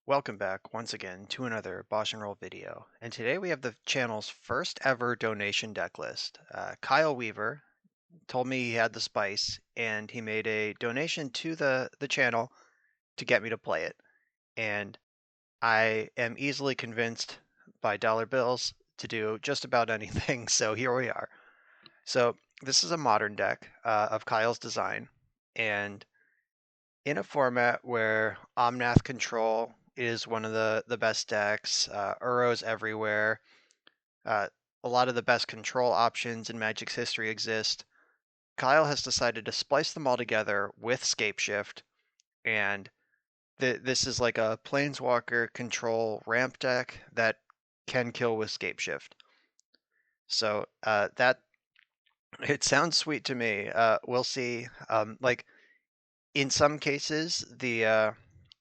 Welcome back once again to another Bosch and Roll video. And today we have the channel's first ever donation deck list. Kyle Weaver told me he had the spice and he made a donation to the channel to get me to play it. And I am easily convinced by dollar bills to do just about anything. So here we are. So this is a modern deck of Kyle's design. And in a format where Omnath control is one of the best decks, Uros everywhere, uh, a lot of the best control options in Magic's history exist. Kyle has decided to splice them all together with Scapeshift, and this is like a Planeswalker control ramp deck that can kill with Scapeshift. So that it sounds sweet to me. We'll see. Like in some cases,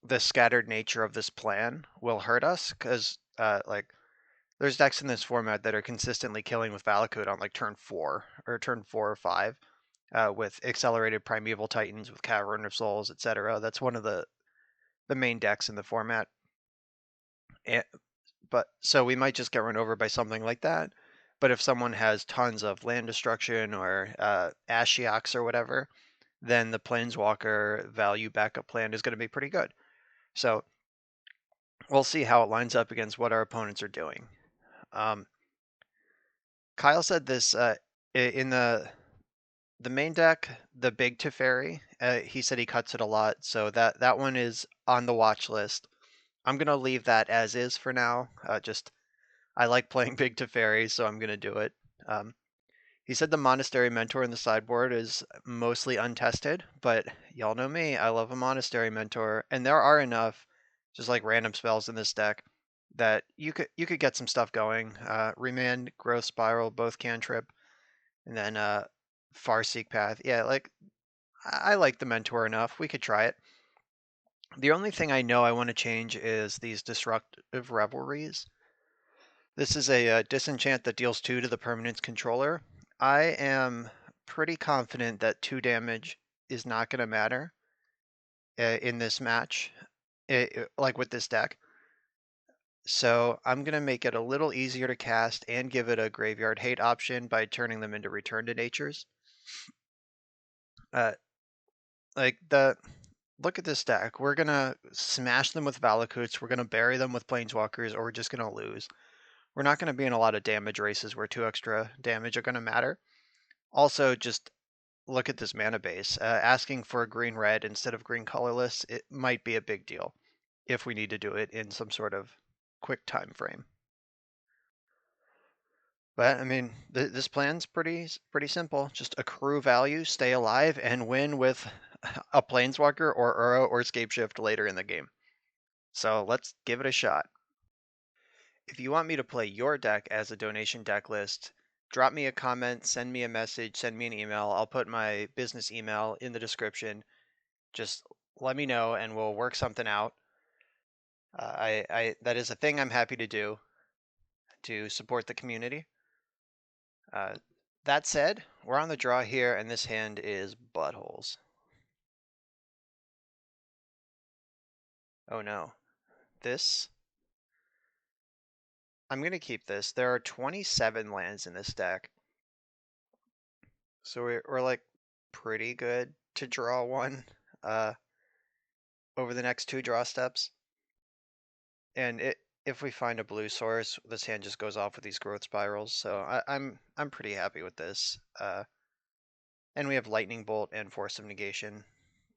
the scattered nature of this plan will hurt us because like there's decks in this format that are consistently killing with Valakut on like turn 4 or 5 with accelerated Primeval Titans with Cavern of Souls, etc. That's one of the main decks in the format. And, but so we might just get run over by something like that. But if someone has tons of land destruction or Ashiok or whatever, then the Planeswalker value backup plan is going to be pretty good. So we'll see how it lines up against what our opponents are doing. Kyle said this in the main deck, the big Teferi. He said he cuts it a lot, so that one is on the watch list. I'm gonna leave that as is for now. Just I like playing big Teferi, so I'm gonna do it. Um, he said the Monastery Mentor in the sideboard is mostly untested, but y'all know me. I love a Monastery Mentor, and there are enough just like random spells in this deck that you could get some stuff going. Remand, Growth Spiral, both cantrip, and then Farseek Path. Yeah, like I like the Mentor enough. We could try it. The only thing I know I want to change is these Disruptive Revelries. This is a disenchant that deals 2 to the permanent's controller. I am pretty confident that 2 damage is not going to matter in this match, like with this deck. So I'm going to make it a little easier to cast and give it a graveyard hate option by turning them into return to natures. Like look at this deck. We're going to smash them with Valakuts. We're going to bury them with Planeswalkers, or we're just going to lose. We're not going to be in a lot of damage races where 2 extra damage are going to matter. Also, just look at this mana base. Asking for green-red instead of green colorless, it might be a big deal if we need to do it in some sort of quick time frame. But I mean, this plan's pretty simple. Just accrue value, stay alive, and win with a Planeswalker or Uro or Scapeshift later in the game. So let's give it a shot. If you want me to play your deck as a donation deck list, drop me a comment, send me a message, send me an email. I'll put my business email in the description. Just let me know and we'll work something out. That is a thing I'm happy to do to support the community. That said, we're on the draw here, and this hand is buttholes. Oh no. This? I'm going to keep this. There are 27 lands in this deck. So we're like pretty good to draw one over the next 2 draw steps. And if we find a blue source, this hand just goes off with these growth spirals. So I'm pretty happy with this. And we have lightning bolt and force of negation.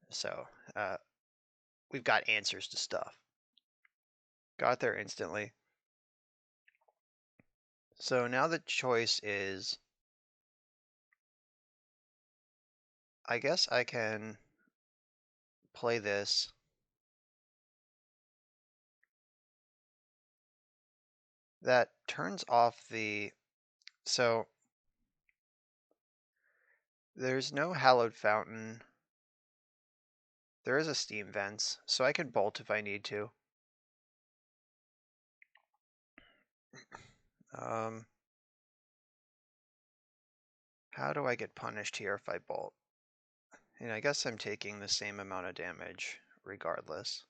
So we've got answers to stuff. Got there instantly. So now the choice is, I guess I can play this. That turns off the, so there's no hallowed fountain. There is a steam vents, so I can bolt if I need to. How do I get punished here if I bolt? And I guess I'm taking the same amount of damage regardless.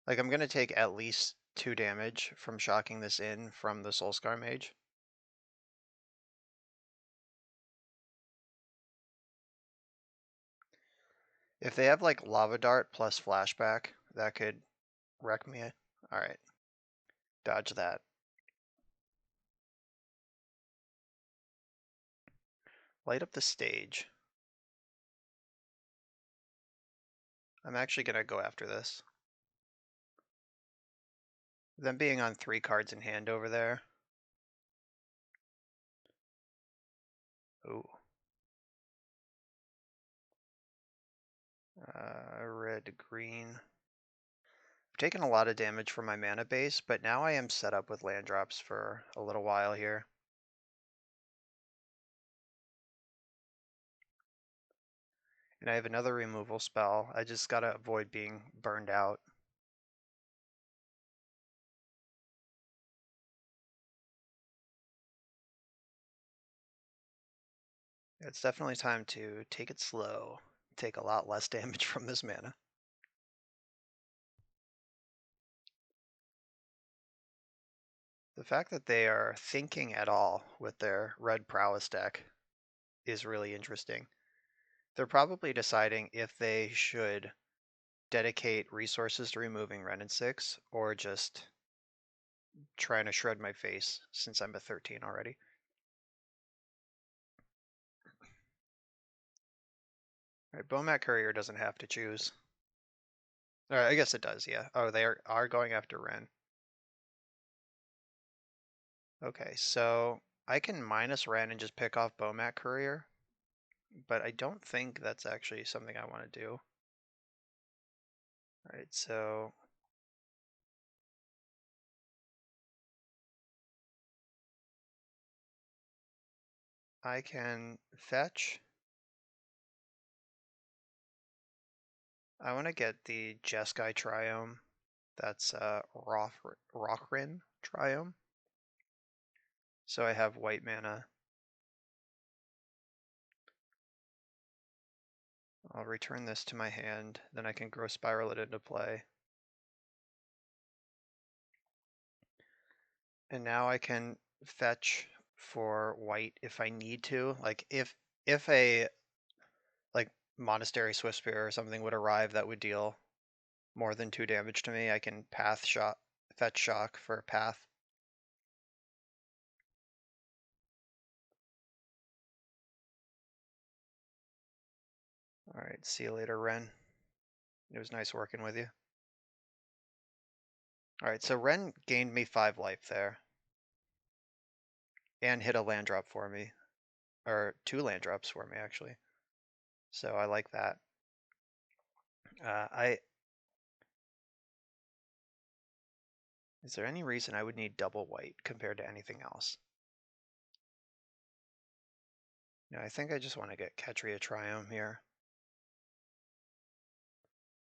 Like, I'm gonna take at least 2 damage from shocking this in from the Soulscar Mage. If they have like Lava Dart plus Flashback, that could wreck me. Alright, dodge that. Light up the stage. I'm actually gonna go after this. Them being on 3 cards in hand over there. Ooh. Red, green. I've taken a lot of damage from my mana base, but now I am set up with land drops for a little while here. And I have another removal spell. I just gotta avoid being burned out. It's definitely time to take it slow. Take a lot less damage from this mana. The fact that they are thinking at all with their red prowess deck is really interesting. They're probably deciding if they should dedicate resources to removing Ren and 6 or just trying to shred my face since I'm a 13 already. Right, Bomat Courier doesn't have to choose. I guess it does, yeah. Oh, they are going after Ren. Okay, so I can minus Ren and just pick off Bomat Courier, but I don't think that's actually something I want to do. All right, so I can fetch. I want to get the Jeskai Triome. That's Rockrin Triome. So I have white mana. I'll return this to my hand, then I can Growth Spiral it into play. And now I can fetch for white if I need to. Like if a like Monastery Swiftspear or something would arrive that would deal more than 2 damage to me, I can fetch shock for path. Alright, see you later, Ren. It was nice working with you. Alright, so Ren gained me 5 life there. And hit a land drop for me. Or 2 land drops for me, actually. So I like that. Is there any reason I would need double white compared to anything else? No, I think I just want to get Ketria Triome here.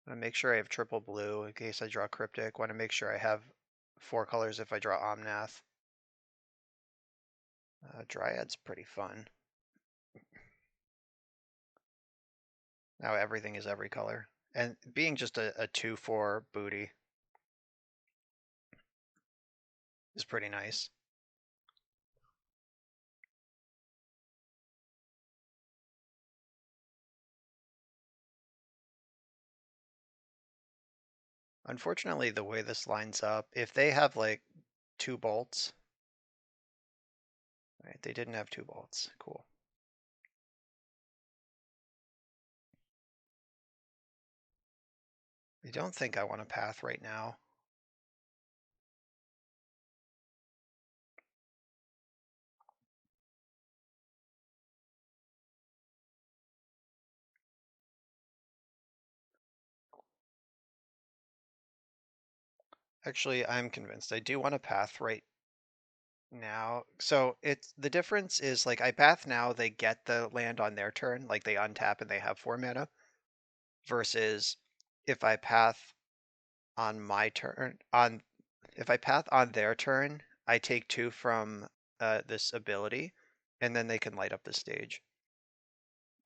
I want to make sure I have triple blue in case I draw Cryptic. Want to make sure I have 4 colors if I draw Omnath. Dryad's pretty fun. Now everything is every color. And being just a 2/4 booty is pretty nice. Unfortunately, the way this lines up, if they have like 2 bolts, right, they didn't have 2 bolts. Cool. I don't think I want a path right now. Actually, I'm convinced. I do want a path right now. So it's the difference is like I path now, they get the land on their turn, like they untap and they have 4 mana, versus if I path on my turn on if I path on their turn, I take 2 from this ability, and then they can light up the stage.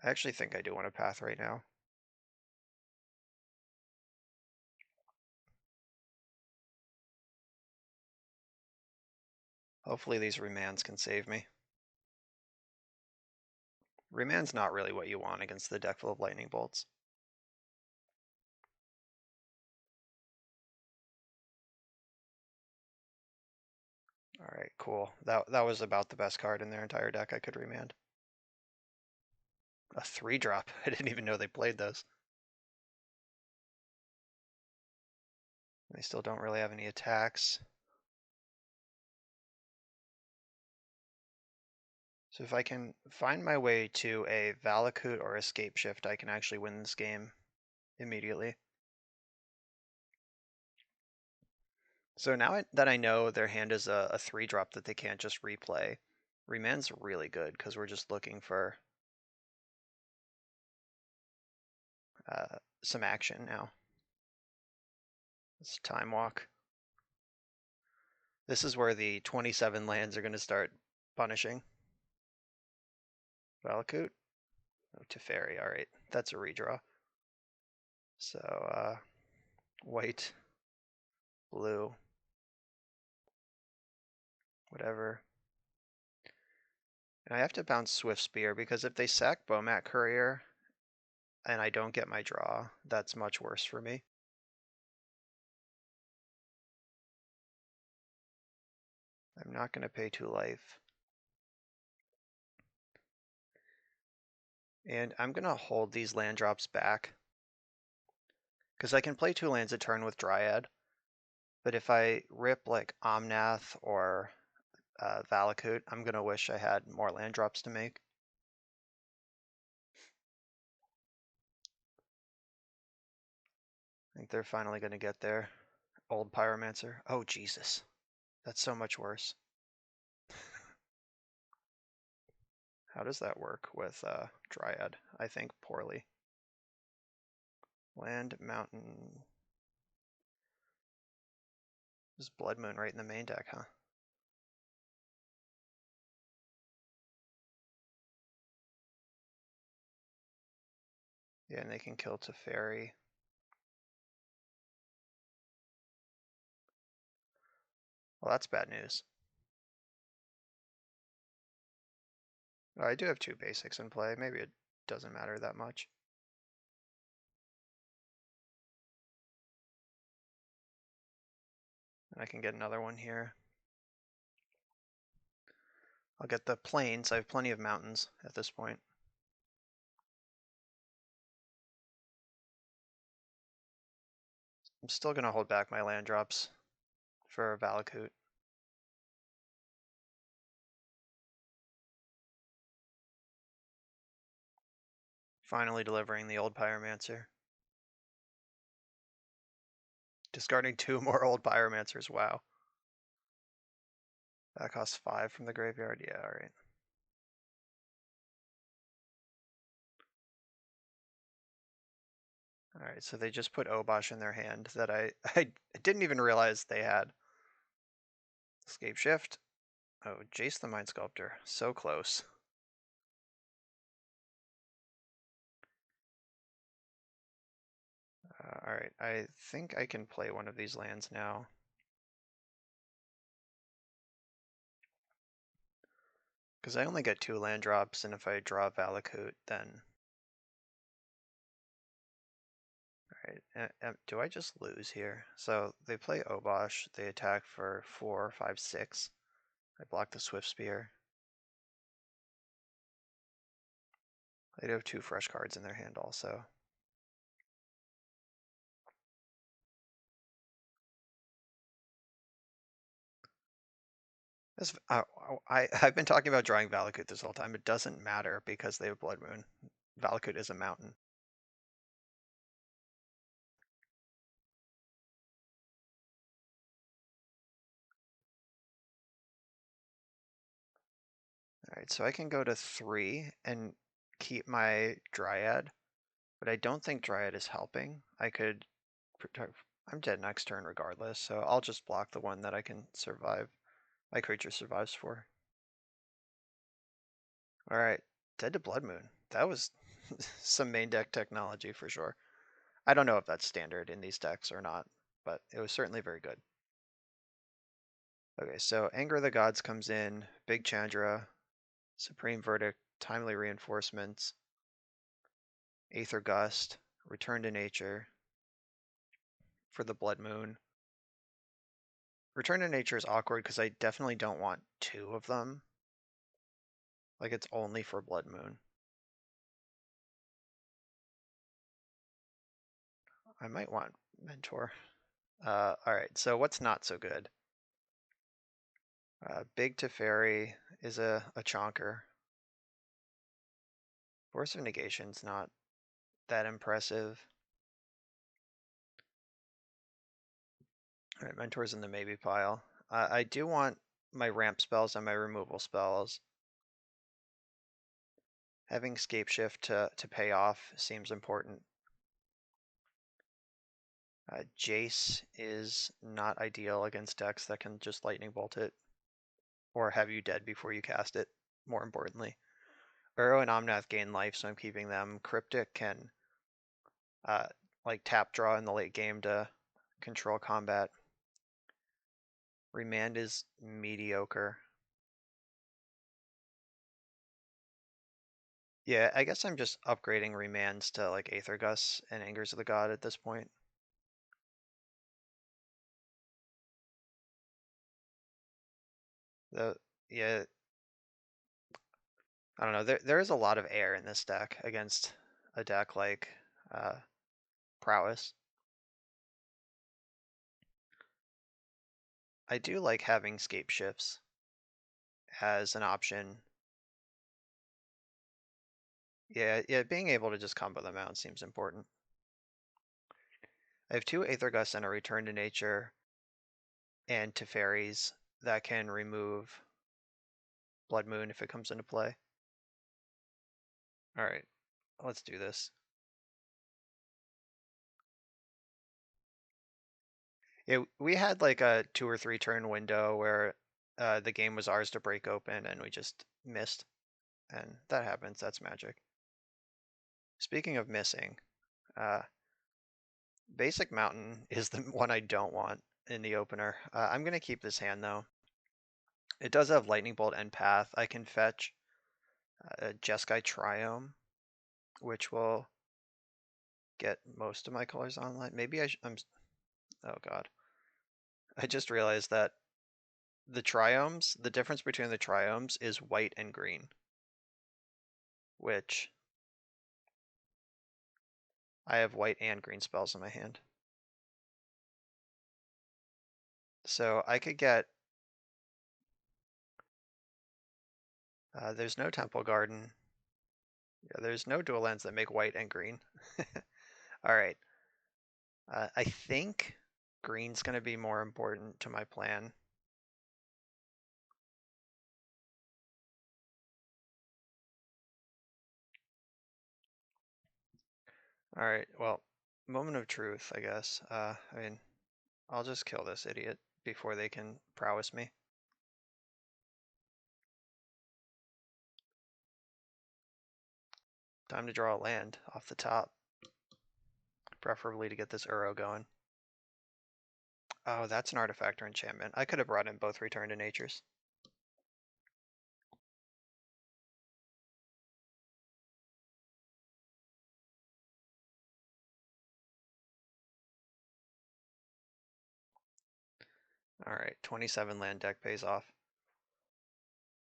I actually think I do want a path right now. Hopefully these remands can save me. Remand's not really what you want against the deck full of lightning bolts. Alright, cool. That was about the best card in their entire deck I could remand. A 3-drop. I didn't even know they played those. They still don't really have any attacks. So if I can find my way to a Valakut or a Scapeshift, I can actually win this game immediately. So now that I know their hand is a 3-drop that they can't just replay, remand's really good because we're just looking for some action now. It's Time Walk. This is where the 27 lands are going to start punishing. Valakut. Oh, Teferi. All right, that's a redraw. So white, blue, whatever. And I have to bounce Swift Spear because if they sack Bomat Courier and I don't get my draw, that's much worse for me. I'm not going to pay 2 life. And I'm going to hold these land drops back because I can play 2 lands a turn with Dryad. But if I rip like Omnath or Valakut, I'm going to wish I had more land drops to make. I think they're finally going to get there. Old Pyromancer. Oh, Jesus. That's so much worse. How does that work with Dryad? I think poorly. Land, Mountain. There's Blood Moon right in the main deck, huh? Yeah, and they can kill Teferi. Well, that's bad news. Oh, I do have 2 basics in play. Maybe it doesn't matter that much. And I can get another one here. I'll get the plains. I have plenty of mountains at this point. I'm still going to hold back my land drops for Valakut. Finally delivering the old Pyromancer. Discarding 2 more old Pyromancers, wow. That costs 5 from the graveyard, yeah, alright. Alright, so they just put Obosh in their hand that I didn't even realize they had. Scapeshift. Oh, Jace the Mind Sculptor, so close. Alright, I think I can play one of these lands now. Because I only get 2 land drops, and if I draw Valakut, then... Alright, do I just lose here? So they play Obosh, they attack for 4, 5, 6. I block the Swift Spear. They do have 2 fresh cards in their hand also. I've been talking about drawing Valakut this whole time. It doesn't matter because they have Blood Moon. Valakut is a mountain. Alright, so I can go to 3 and keep my Dryad, but I don't think Dryad is helping. I could protect. I'm dead next turn regardless, so I'll just block the one that I can survive. My creature survives for. Alright, dead to Blood Moon. That was some main deck technology for sure. I don't know if that's standard in these decks or not, but it was certainly very good. Okay, so Anger of the Gods comes in, Big Chandra, Supreme Verdict, Timely Reinforcements, Aether Gust, Return to Nature for the Blood Moon. Return to Nature is awkward because I definitely don't want two of them. Like it's only for Blood Moon. I might want Mentor. Alright, so what's not so good? Big Teferi is a chonker. Force of Negation's not that impressive. Alright, Mentor's in the maybe pile. I do want my ramp spells and my removal spells. Having Scapeshift to pay off seems important. Jace is not ideal against decks that can just lightning bolt it, or have you dead before you cast it, more importantly. Uro and Omnath gain life, so I'm keeping them. Cryptic can like tap draw in the late game to control combat. Remand is mediocre. Yeah, I guess I'm just upgrading remands to like Aether Gus and Angers of the God at this point. Yeah, I don't know. There is a lot of air in this deck against a deck like Prowess. I do like having scape shifts as an option. Yeah, being able to just combo them out seems important. I have two Aether Gusts and a Return to Nature and Teferis that can remove Blood Moon if it comes into play. Alright, let's do this. Yeah, we had like a 2 or 3 turn window where the game was ours to break open and we just missed. And that happens, that's magic. Speaking of missing, uh, Basic Mountain is the one I don't want in the opener. I'm going to keep this hand though. It does have Lightning Bolt and Path. I can fetch Jeskai Triome, which will get most of my colors online. Maybe I'm. Oh god. I just realized that the Triomes, the difference between the Triomes is white and green, which I have white and green spells in my hand. So I could get. There's no Temple Garden. Yeah, there's no dual lands that make white and green. All right. I think green's going to be more important to my plan. All right, well, moment of truth, I guess. I mean, I'll just kill this idiot before they can prowess me. Time to draw a land off the top. Preferably to get this Uro going. Oh, that's an artifact or enchantment. I could have brought in both Return to Natures. Alright, 27 land deck pays off.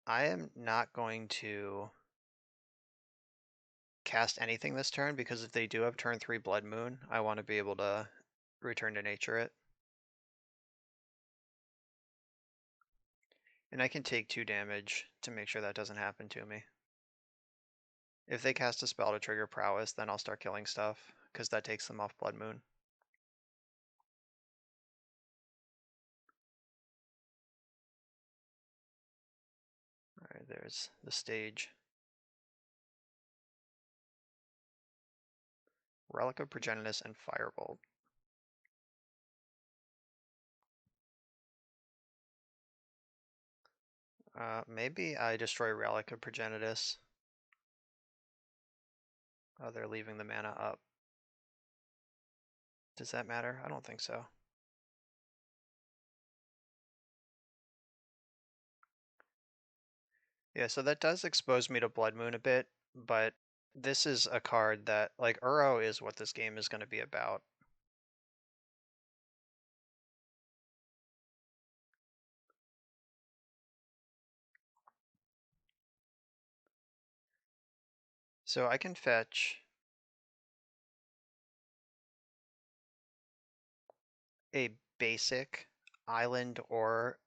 I am not going to cast anything this turn because if they do have turn 3 Blood Moon, I want to be able to Return to Nature it. And I can take 2 damage to make sure that doesn't happen to me. If they cast a spell to trigger Prowess, then I'll start killing stuff, because that takes them off Blood Moon. Alright, there's the stage. Relic of Progenitus and Firebolt. Maybe I destroy Relic of Progenitus. Oh, they're leaving the mana up. Does that matter? I don't think so. Yeah, so that does expose me to Blood Moon a bit, but this is a card that, like, Uro is what this game is going to be about. So I can fetch a basic island or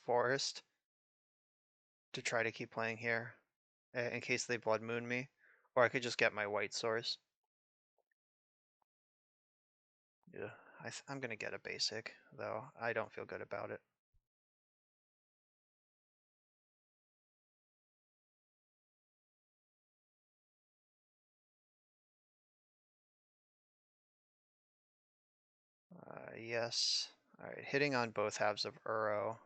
forest to try to keep playing here in case they Blood Moon me, or I could just get my white source. Yeah, I'm gonna get a basic, though. I don't feel good about it. Yes. All right, hitting on both halves of Uro.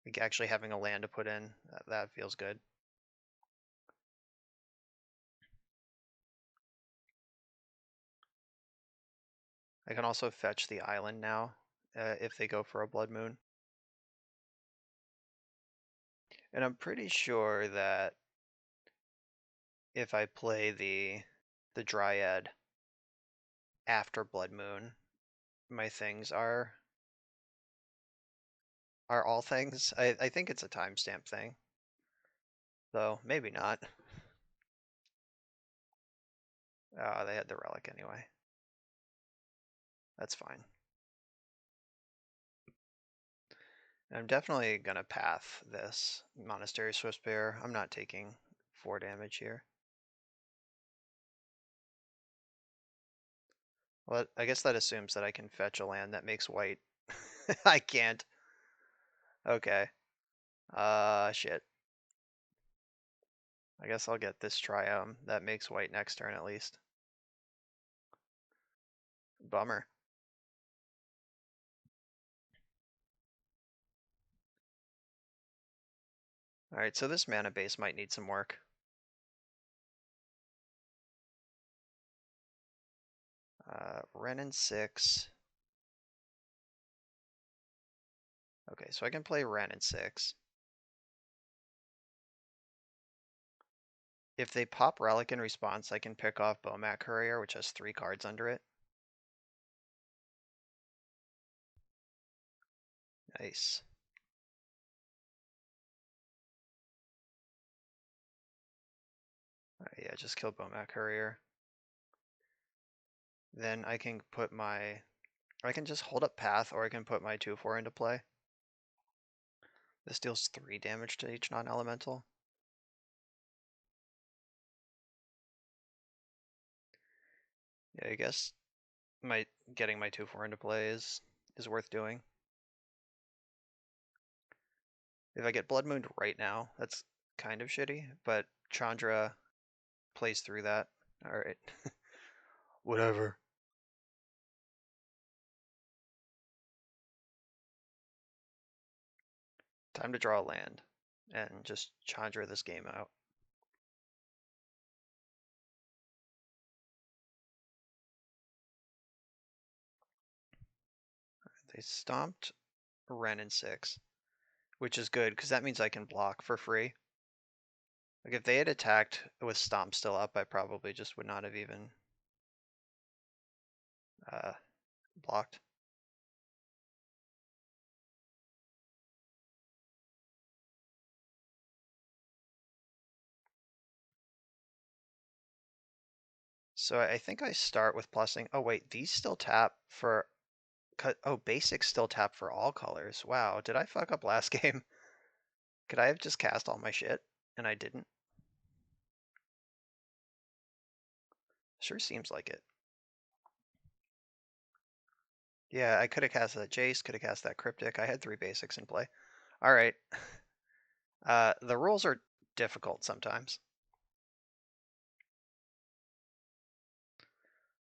Like actually having a land to put in, that feels good. I can also fetch the island now if they go for a Blood Moon. And I'm pretty sure that if I play the Dryad after Blood Moon, my things are all things. I think it's a timestamp thing, though maybe not. They had the relic anyway. That's fine. I'm definitely gonna path this Monastery Swiftspear. I'm not taking 4 damage here. Well, I guess that assumes that I can fetch a land that makes white. I can't. Okay. Shit. I guess I'll get this Triome that makes white next turn at least. Bummer. Alright, so this mana base might need some work. Wrenn and 6. Okay, so I can play Wrenn and 6. If they pop Relic in response, I can pick off Bomat Courier, which has 3 cards under it. Nice. Yeah, just kill Bomat Courier. Then I can put my... I can just hold up Path, or I can put my 2/4 into play. This deals 3 damage to each non-elemental. Yeah, I guess getting my 2/4 into play is worth doing. If I get Blood Mooned right now, that's kind of shitty, but Chandra plays through that. Alright. Whatever. Time to draw a land and just Chandra this game out. They stomped Wrenn in 6, which is good because that means I can block for free. Like if they had attacked with Stomp still up, I probably just would not have even blocked. So I think I start with plussing. Oh wait, these still tap for... Oh, basics still tap for all colors. Wow, did I fuck up last game? Could I have just cast all my shit? And I didn't? Sure seems like it. Yeah, I could have cast that Jace, could have cast that Cryptic. I had 3 basics in play. Alright. The rules are difficult sometimes.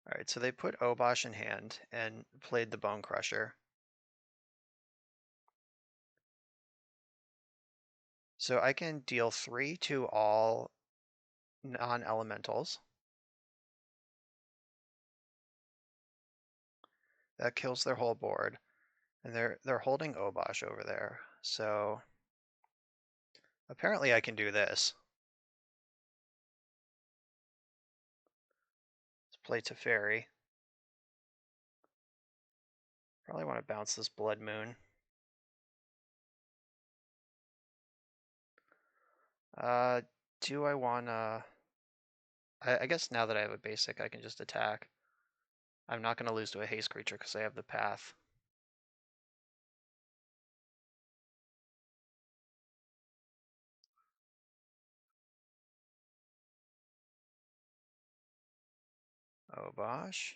Alright, so they put Obosh in hand and played the Bone Crusher. So I can deal 3 to all non-elementals. That kills their whole board. And they're holding Obosh over there. So apparently I can do this. Let's play Teferi. Probably want to bounce this Blood Moon. Do I want to... I guess now that I have a basic, I can just attack. I'm not going to lose to a haste creature because I have the path. Obosh.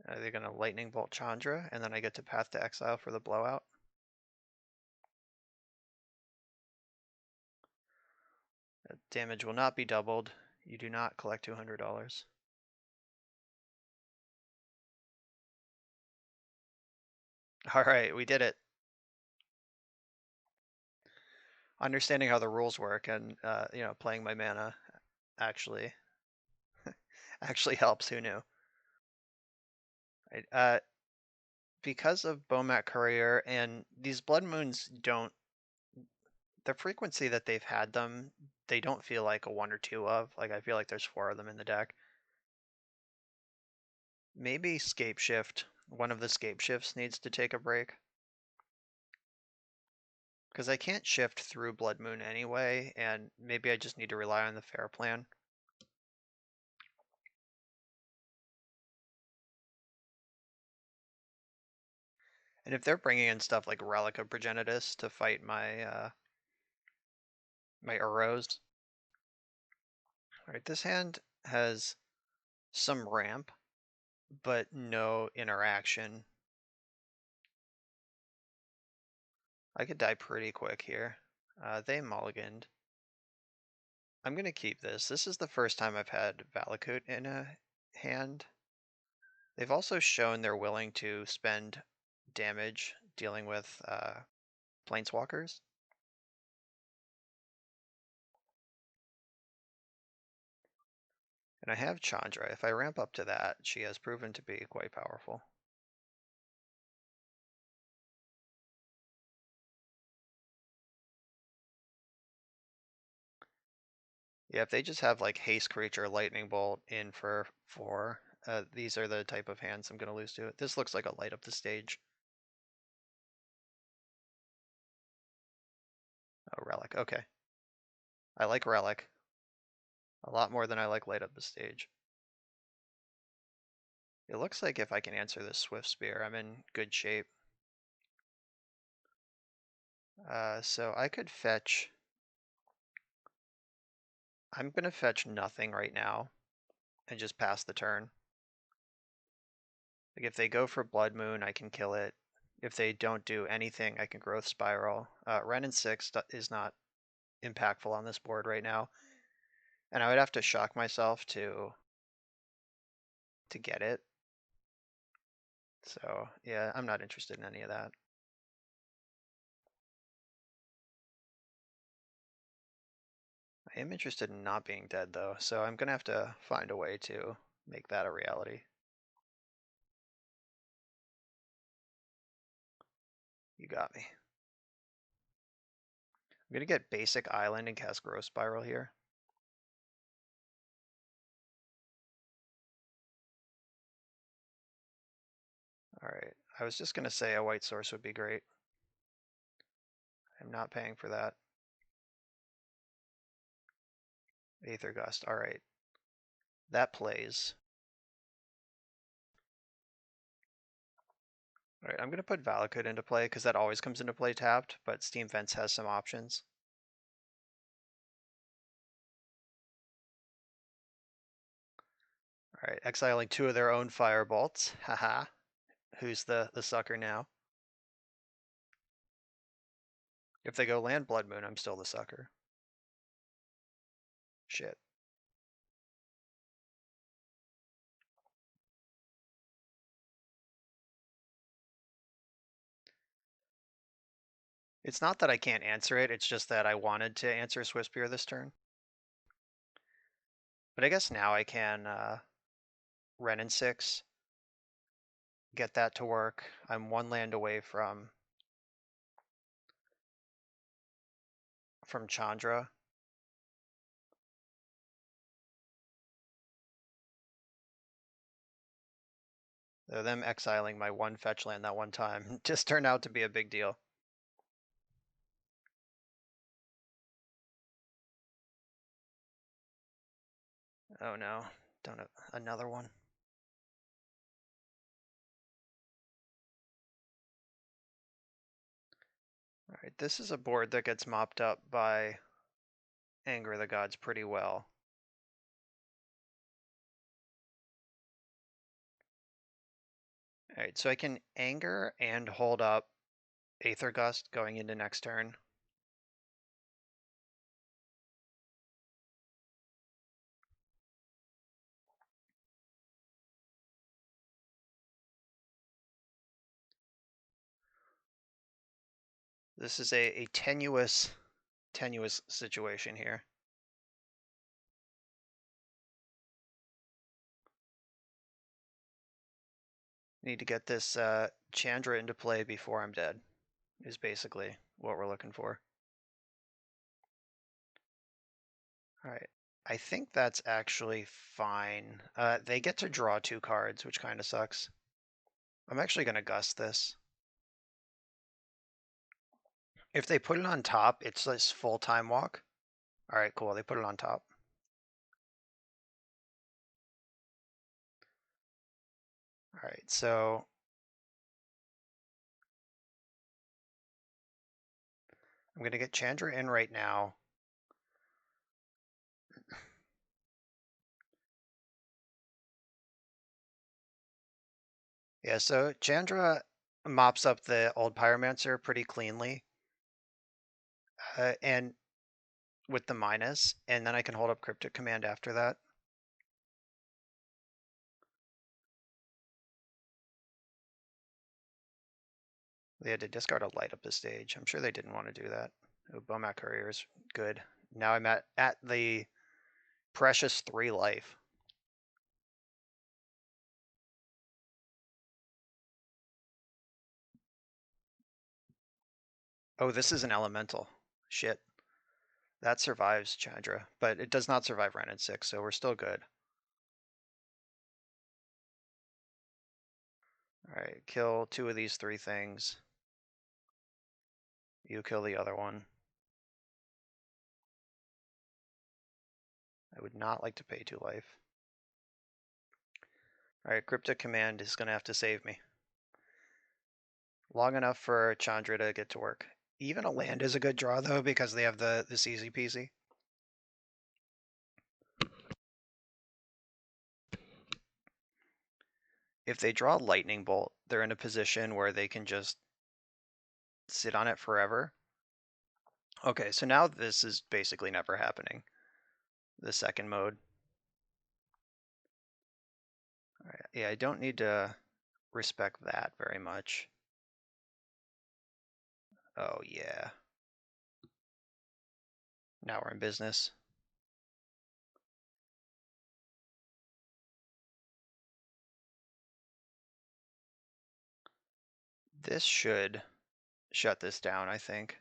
Are they going to Lightning Bolt Chandra, and then I get to Path to Exile for the blowout? Damage will not be doubled. You do not collect $200. All right, we did it. Understanding how the rules work and playing my mana actually helps. Who knew? Right, because of Bomat Courier and these Blood Moons don't, the frequency that they've had them, they don't feel like a 1 or 2 of. Like I feel like there's 4 of them in the deck. Maybe Scapeshift. One of the Scapeshifts needs to take a break. Because I can't shift through Blood Moon anyway, and maybe I just need to rely on the fair plan. And if they're bringing in stuff like Relic of Progenitus to fight my my Uros. Alright, this hand has some ramp, but no interaction. I could die pretty quick here. They mulliganed. I'm going to keep this. This is the first time I've had Valakut in a hand. They've also shown they're willing to spend damage dealing with Planeswalkers. And I have Chandra. If I ramp up to that, she has proven to be quite powerful. Yeah, if they just have like Haste Creature, Lightning Bolt in for 4, these are the type of hands I'm going to lose to. This looks like a light up the stage. Oh, Relic. Okay. I like Relic a lot more than I like light up the stage. It looks like if I can answer this Swift Spear, I'm in good shape. So I could fetch... I'm going to fetch nothing right now and just pass the turn. Like if they go for Blood Moon, I can kill it. If they don't do anything, I can Growth Spiral. Wrenn and 6 is not impactful on this board right now. And I would have to shock myself to get it. So yeah, I'm not interested in any of that. I am interested in not being dead though, so I'm gonna have to find a way to make that a reality. You got me. I'm gonna get basic island and cast Growth Spiral here. Alright, I was just gonna say a white source would be great. I'm not paying for that. Aether Gust, alright. That plays. Alright, I'm gonna put Valakut into play because that always comes into play tapped, but Steam Vents has some options. Alright, exiling 2 of their own Firebolts. Haha. Who's the sucker now? If they go land Blood Moon, I'm still the sucker. Shit. It's not that I can't answer it, it's just that I wanted to answer Swiftspear this turn. But I guess now I can Wrenn and 6, get that to work. I'm one land away from Chandra. So them exiling my one fetch land that one time just turned out to be a big deal. Oh no, don't have another one. All right, this is a board that gets mopped up by Anger of the Gods pretty well. All right, so I can Anger and hold up Aether Gust going into next turn. This is a tenuous situation here. Need to get this Chandra into play before I'm dead, is basically what we're looking for. All right, I think that's actually fine. They get to draw 2 cards, which kind of sucks. I'm actually going to gust this. If they put it on top, it's this full time walk. All right, cool. They put it on top. All right, so I'm going to get Chandra in right now. Yeah, so Chandra mops up the old Pyromancer pretty cleanly. And with the minus, and then I can hold up Cryptic Command after that. They had to discard a light up the stage. I'm sure they didn't want to do that. Oh, Bomat Courier is good. Now I'm at the precious 3 life. Oh, this is an elemental. Shit. That survives Chandra, but it does not survive Wrenn and 6, so we're still good. Alright, kill 2 of these 3 things. You kill the other one. I would not like to pay 2 life. Alright, Cryptic Command is going to have to save me. Long enough for Chandra to get to work. Even a land is a good draw, though, because they have this easy peasy. If they draw Lightning Bolt, they're in a position where they can just sit on it forever. Okay, so now this is basically never happening. The second mode. All right, yeah, I don't need to respect that very much. Oh, yeah. Now we're in business. This should shut this down, I think.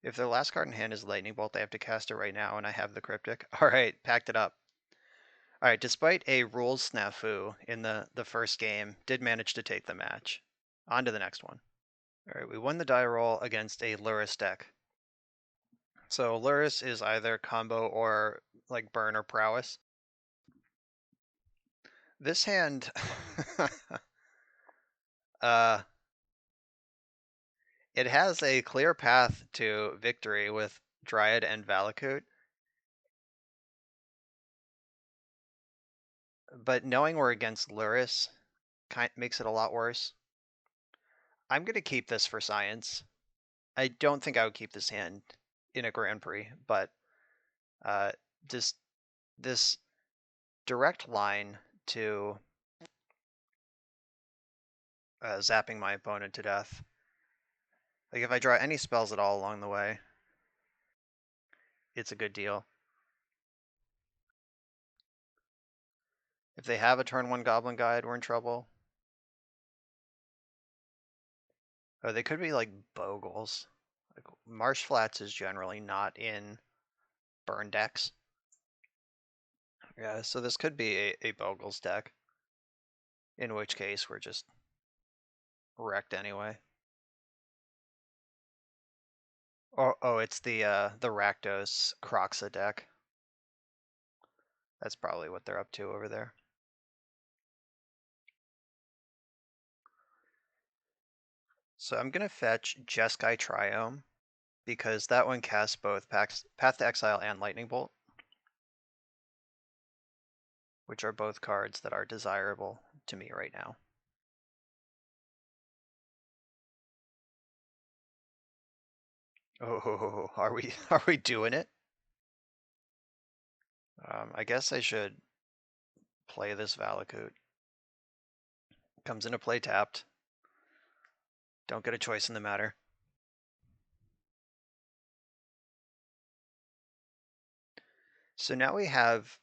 If their last card in hand is Lightning Bolt, they have to cast it right now, and I have the Cryptic. All right, packed it up. All right, despite a rules snafu in the first game, did manage to take the match. On to the next one. All right, we won the die roll against a Luris deck. So Luris is either combo or like burn or prowess. This hand, it has a clear path to victory with Dryad and Valakut. But knowing we're against Luris makes it a lot worse. I'm going to keep this for science. I don't think I would keep this hand in a Grand Prix, but just this direct line to zapping my opponent to death. Like if I draw any spells at all along the way, it's a good deal. If they have a turn 1 Goblin Guide, we're in trouble. Oh, they could be like Bogles. Like Marsh Flats is generally not in burn decks. Yeah, so this could be a Bogles deck. In which case we're just wrecked anyway. Oh, it's the Rakdos Croxa deck. That's probably what they're up to over there. So I'm gonna fetch Jeskai Triome because that one casts both Path to Exile and Lightning Bolt, which are both cards that are desirable to me right now. Oh, are we doing it? I guess I should play this Valakut. Comes into play tapped. Don't get a choice in the matter. So now we have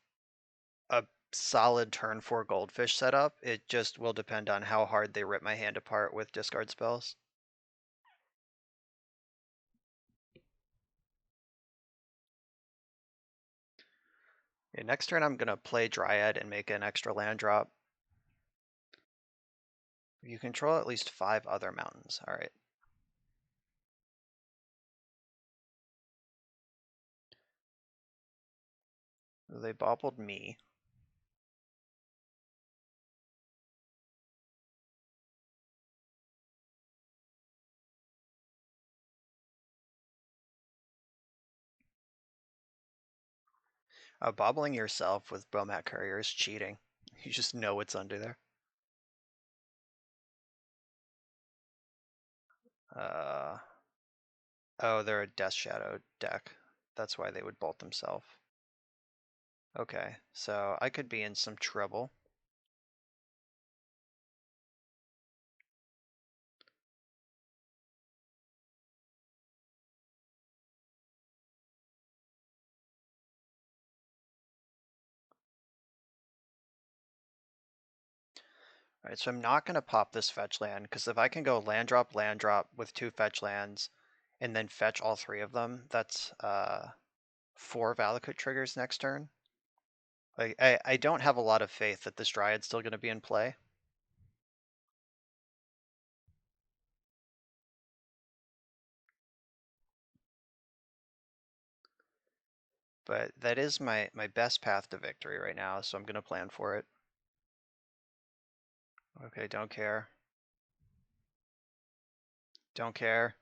a solid turn 4 Goldfish setup. It just will depend on how hard they rip my hand apart with discard spells. Okay, next turn I'm gonna play Dryad and make an extra land drop. You control at least 5 other mountains. All right. They bobbled me. Bobbling yourself with Bomat Courier is cheating. You just know what's under there. Oh, they're a Death Shadow deck. That's why they would bolt themselves. Okay, so I could be in some trouble. All right, so I'm not going to pop this fetch land, because if I can go land drop with 2 fetch lands, and then fetch all 3 of them, that's 4 Valakut triggers next turn. I don't have a lot of faith that this Dryad's still going to be in play. But that is my best path to victory right now, so I'm going to plan for it. Okay, don't care. Don't care.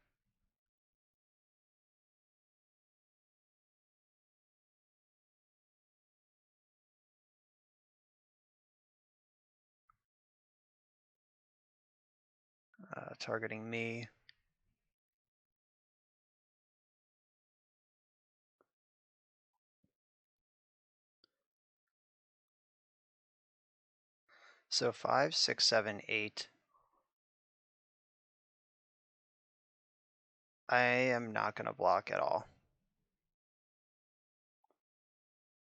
Targeting me. So 5, 6, 7, 8. I am not going to block at all.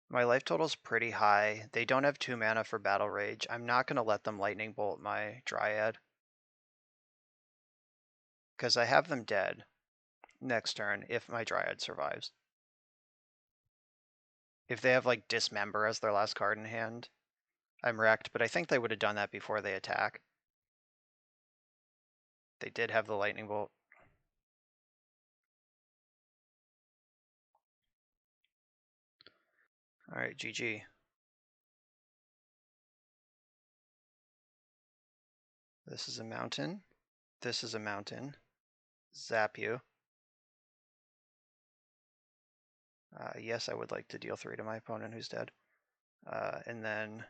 My life total's pretty high. They don't have 2 mana for Battle Rage. I'm not going to let them Lightning Bolt my Dryad, because I have them dead next turn if my Dryad survives. If they have like Dismember as their last card in hand, I'm wrecked, but I think they would have done that before they attack. They did have the Lightning Bolt. All right, GG. This is a mountain. This is a mountain. Zap you. Yes, I would like to deal 3 to my opponent who's dead. And then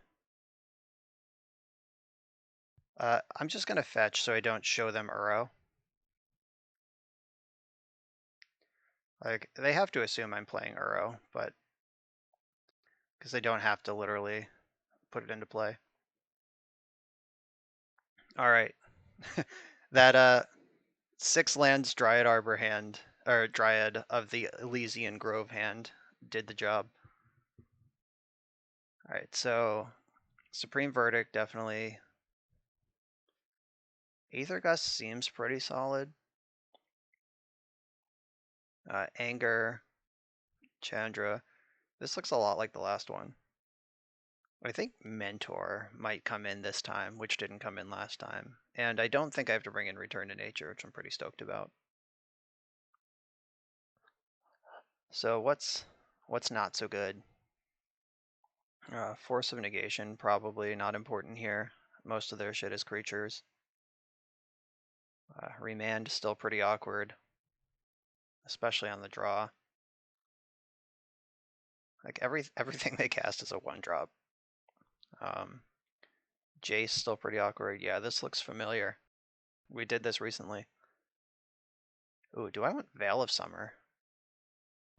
I'm just going to fetch so I don't show them Uro. Like, they have to assume I'm playing Uro, but because they don't have to literally put it into play. All right. That 6 lands Dryad Arbor hand, or Dryad of the Elysian Grove hand, did the job. All right, so Supreme Verdict definitely Aether Gust seems pretty solid. Anger, Chandra. This looks a lot like the last one. I think Mentor might come in this time, which didn't come in last time. And I don't think I have to bring in Return to Nature, which I'm pretty stoked about. So what's not so good? Force of Negation, probably not important here. Most of their shit is creatures. Remand, still pretty awkward, especially on the draw. Like everything they cast is a 1-drop. Jace, still pretty awkward. Yeah, this looks familiar. We did this recently. Ooh, do I want Veil of Summer?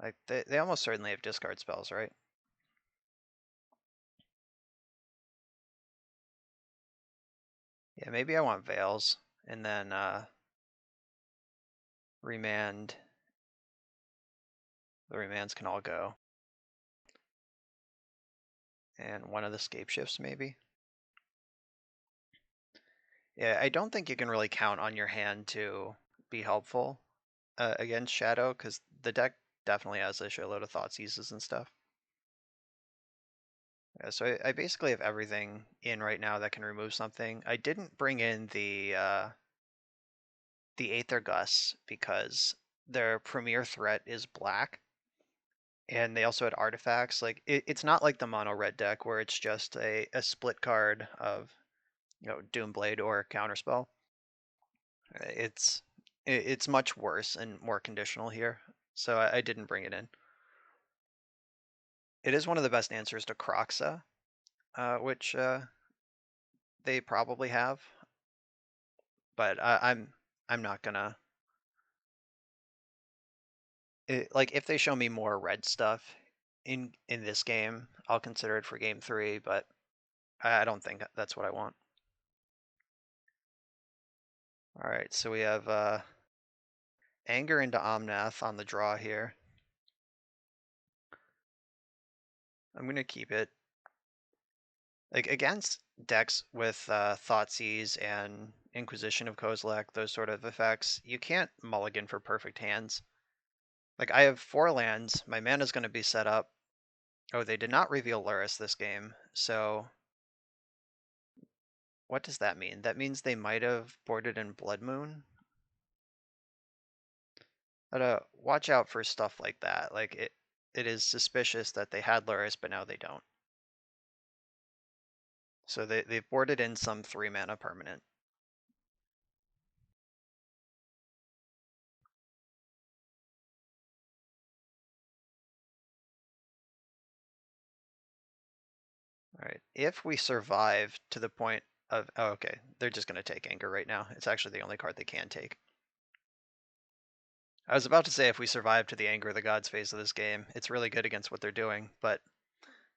Like, they almost certainly have discard spells, right? Yeah, maybe I want Veils, and then Remand. The Remands can all go. And one of the Scapeshifts, maybe? Yeah, I don't think you can really count on your hand to be helpful against Shadow, because the deck definitely has a shitload of Thoughtseizes and stuff. Yeah, so I basically have everything in right now that can remove something. I didn't bring in the Aether Gus because their premier threat is black, and they also had artifacts. Like it's not like the mono red deck where it's just a split card of Doomblade or Counterspell. It's much worse and more conditional here, so I didn't bring it in. It is one of the best answers to Croxa, which they probably have, but I'm not gonna. Like if they show me more red stuff in this game, I'll consider it for game 3, but I don't think that's what I want. All right, so we have Anger into Omnath on the draw here. I'm gonna keep it. Like against decks with Thoughtseize and Inquisition of Kozilek, those sort of effects, you can't mulligan for perfect hands. Like I have 4 lands, my mana's gonna be set up. Oh, they did not reveal Lurrus this game, so what does that mean? That means they might have boarded in Blood Moon. But watch out for stuff like that. Like it is suspicious that they had Lurrus, but now they don't. So they've boarded in some 3-mana permanent. All right, if we survive to the point of, oh, okay, they're just gonna take Anger right now. It's actually the only card they can take. I was about to say if we survive to the Anger of the Gods phase of this game, it's really good against what they're doing, but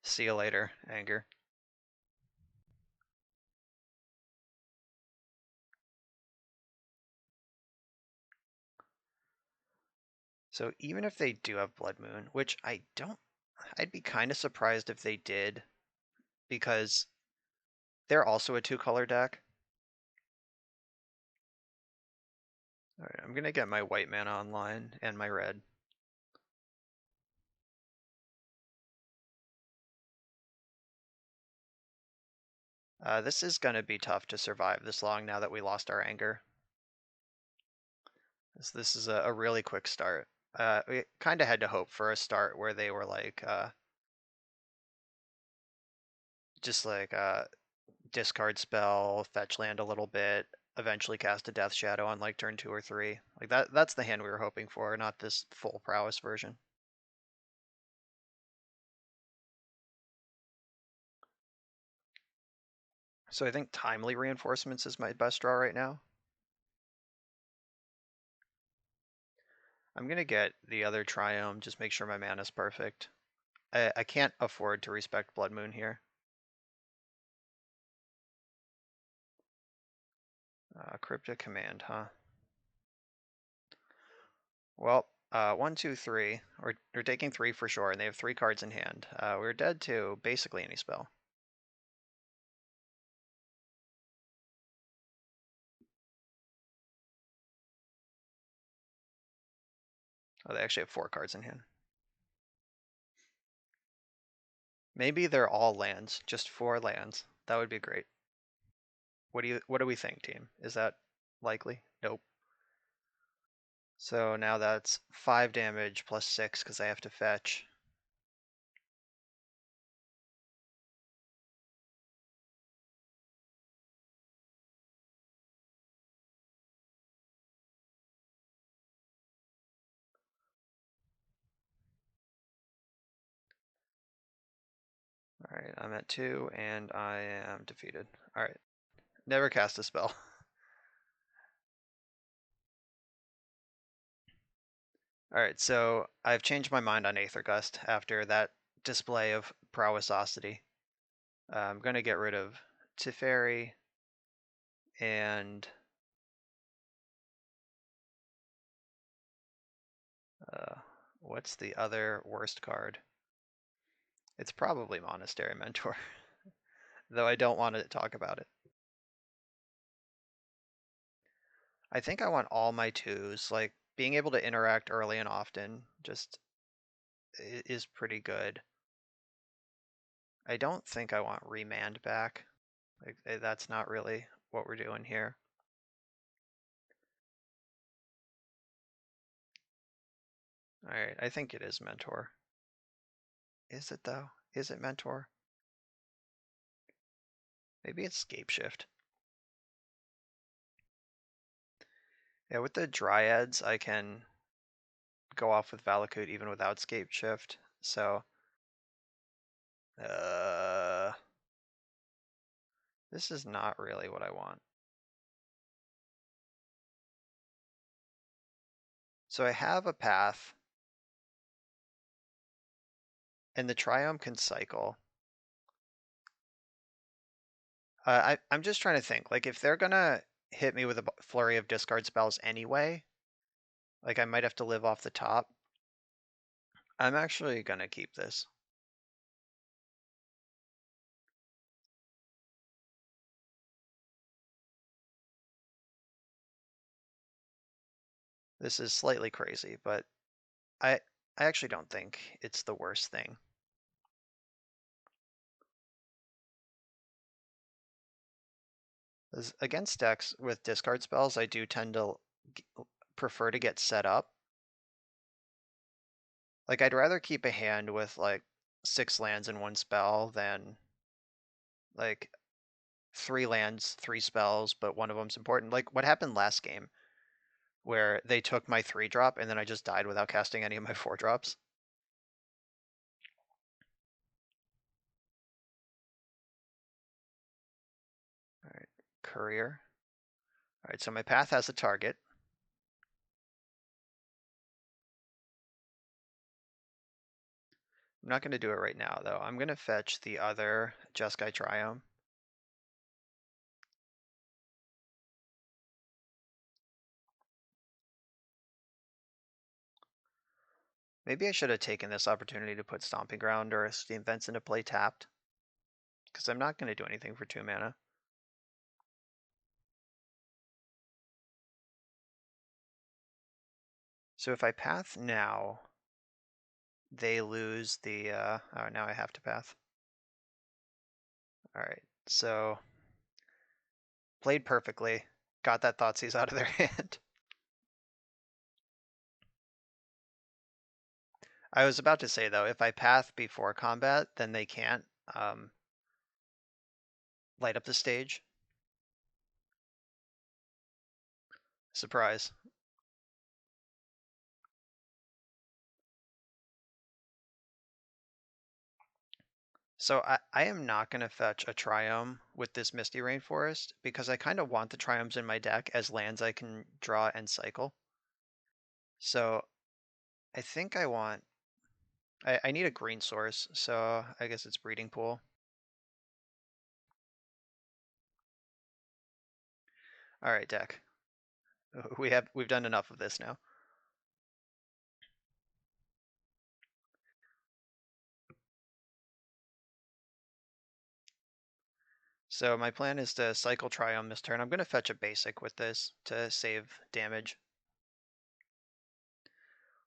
see you later, Anger. So even if they do have Blood Moon, which I'd be kind of surprised if they did, because they're also a 2-color deck. All right, I'm gonna get my white mana online and my red. This is gonna be tough to survive this long now that we lost our Anger. This is a really quick start. We kind of had to hope for a start where they were like, just like discard spell, fetch land a little bit, eventually cast a Death Shadow on like turn 2 or 3. Like that's the hand we were hoping for, not this full prowess version. So I think Timely Reinforcements is my best draw right now. I'm gonna get the other Triome, just make sure my mana's perfect. I can't afford to respect Blood Moon here. Cryptic Command, huh? Well, 1, 2, 3. We're taking 3 for sure, and they have 3 cards in hand. We're dead to basically any spell. Oh, they actually have 4 cards in hand. Maybe they're all lands, just 4 lands. That would be great. What do we think, team? Is that likely? Nope. So now that's 5 damage plus 6 because I have to fetch. All right, I'm at 2 and I am defeated. All right, never cast a spell. All right, so I've changed my mind on Aether Gust after that display of prowessosity. I'm going to get rid of Teferi and what's the other worst card? It's probably Monastery Mentor, though I don't want to talk about it. I think I want all my 2s, like being able to interact early and often just is pretty good. I don't think I want Remand back. Like that's not really what we're doing here. All right, I think it is Mentor. Is it though? Is it Mentor? Maybe it's Scapeshift. Yeah, with the Dryads, I can go off with Valakut even without Scapeshift. So, this is not really what I want. So I have a path, and the Triome can cycle. I'm just trying to think, like if they're gonna hit me with a flurry of discard spells anyway, like I might have to live off the top. I'm actually gonna keep this. This is slightly crazy, but I actually don't think it's the worst thing. Against decks with discard spells, I do tend to prefer to get set up. Like I'd rather keep a hand with like 6 lands and 1 spell than like 3 lands, 3 spells, but one of them's important. Like what happened last game where they took my 3-drop and then I just died without casting any of my 4-drops. All right, Courier. All right, so my path has a target. I'm not going to do it right now, though. I'm going to fetch the other Jeskai Triome. Maybe I should have taken this opportunity to put Stomping Ground or Steam Vents into play tapped, because I'm not going to do anything for 2 mana. So if I path now, they lose the, oh, now I have to path. All right, so played perfectly. Got that Thoughtseize out of their hand. I was about to say, though, if I path before combat, then they can't light up the stage. Surprise. So I am not going to fetch a Triome with this Misty Rainforest because I kind of want the Triomes in my deck as lands I can draw and cycle. So I think I want... I need a green source, so I guess it's Breeding Pool. All right, deck. We've done enough of this now. So my plan is to cycle Triome this turn. I'm going to fetch a basic with this to save damage.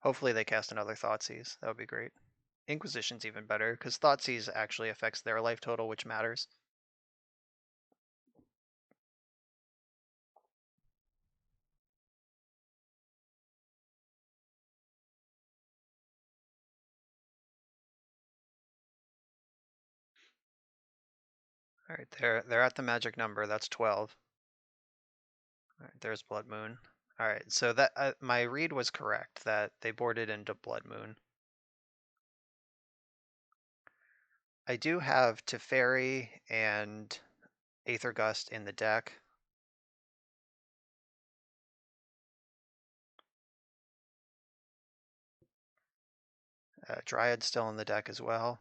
Hopefully they cast another Thoughtseize. That would be great. Inquisition's even better, because Thoughtseize actually affects their life total, which matters. All right, they're at the magic number. That's 12. All right, there's Blood Moon. All right, so that my read was correct that they boarded into Blood Moon. I do have Teferi and Aether Gust in the deck. Dryad's still in the deck as well.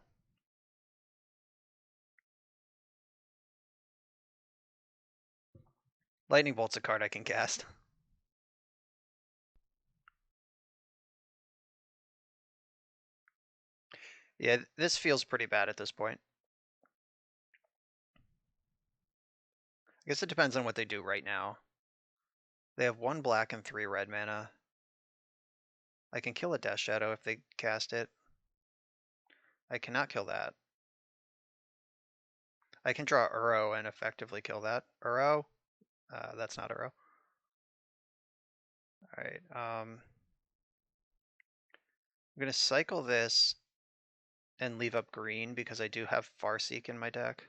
Lightning Bolt's a card I can cast. Yeah, this feels pretty bad at this point. I guess it depends on what they do right now. They have 1 black and 3 red mana. I can kill a Death Shadow if they cast it. I cannot kill that. I can draw Uro and effectively kill that. Uro? That's not Uro. Alright, I'm gonna cycle this and leave up green because I do have Farseek in my deck.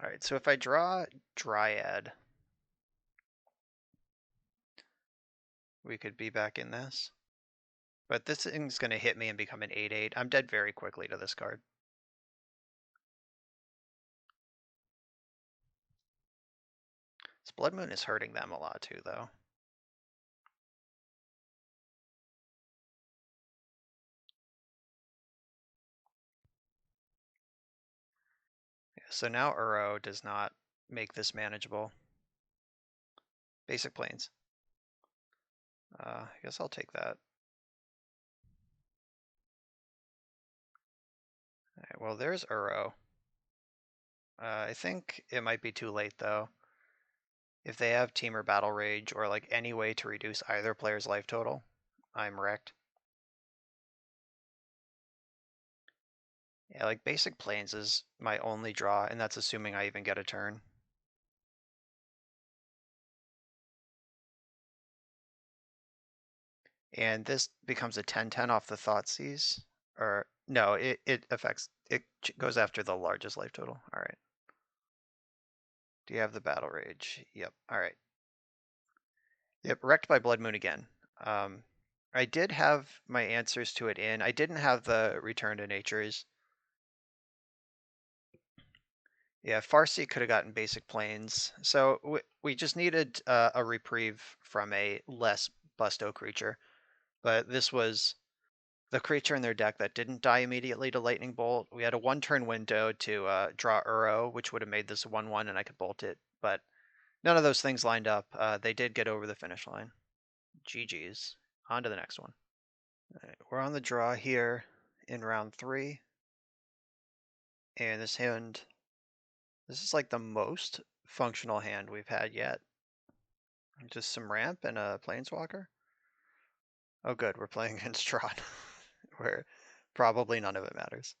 Alright, so if I draw Dryad, we could be back in this. But this thing's gonna hit me and become an 8/8. I'm dead very quickly to this card. This Blood Moon is hurting them a lot too, though. Yeah, so now Uro does not make this manageable. Basic Plains. I guess I'll take that. Alright, well, there's Uro. I think it might be too late, though. If they have Team or Battle Rage or like any way to reduce either player's life total, I'm wrecked. Yeah, like Basic Plains is my only draw, and that's assuming I even get a turn. And this becomes a 10/10 off the Thoughtseize. Or, no, it affects, it goes after the largest life total. All right. Do you have the Battle Rage? Yep, all right. Yep, wrecked by Blood Moon again. I did have my answers to it in. I didn't have the Return to Natures. Yeah, Farsi could have gotten Basic Plains. So we just needed a reprieve from a less Busto creature. But this was the creature in their deck that didn't die immediately to Lightning Bolt. We had a 1-turn window to draw Uro, which would have made this a 1/1 and I could bolt it. But none of those things lined up. They did get over the finish line. GG's. On to the next one. Right, we're on the draw here in round 3. And this is like the most functional hand we've had yet. Just some ramp and a planeswalker. Oh good, we're playing against Tron, where probably none of it matters.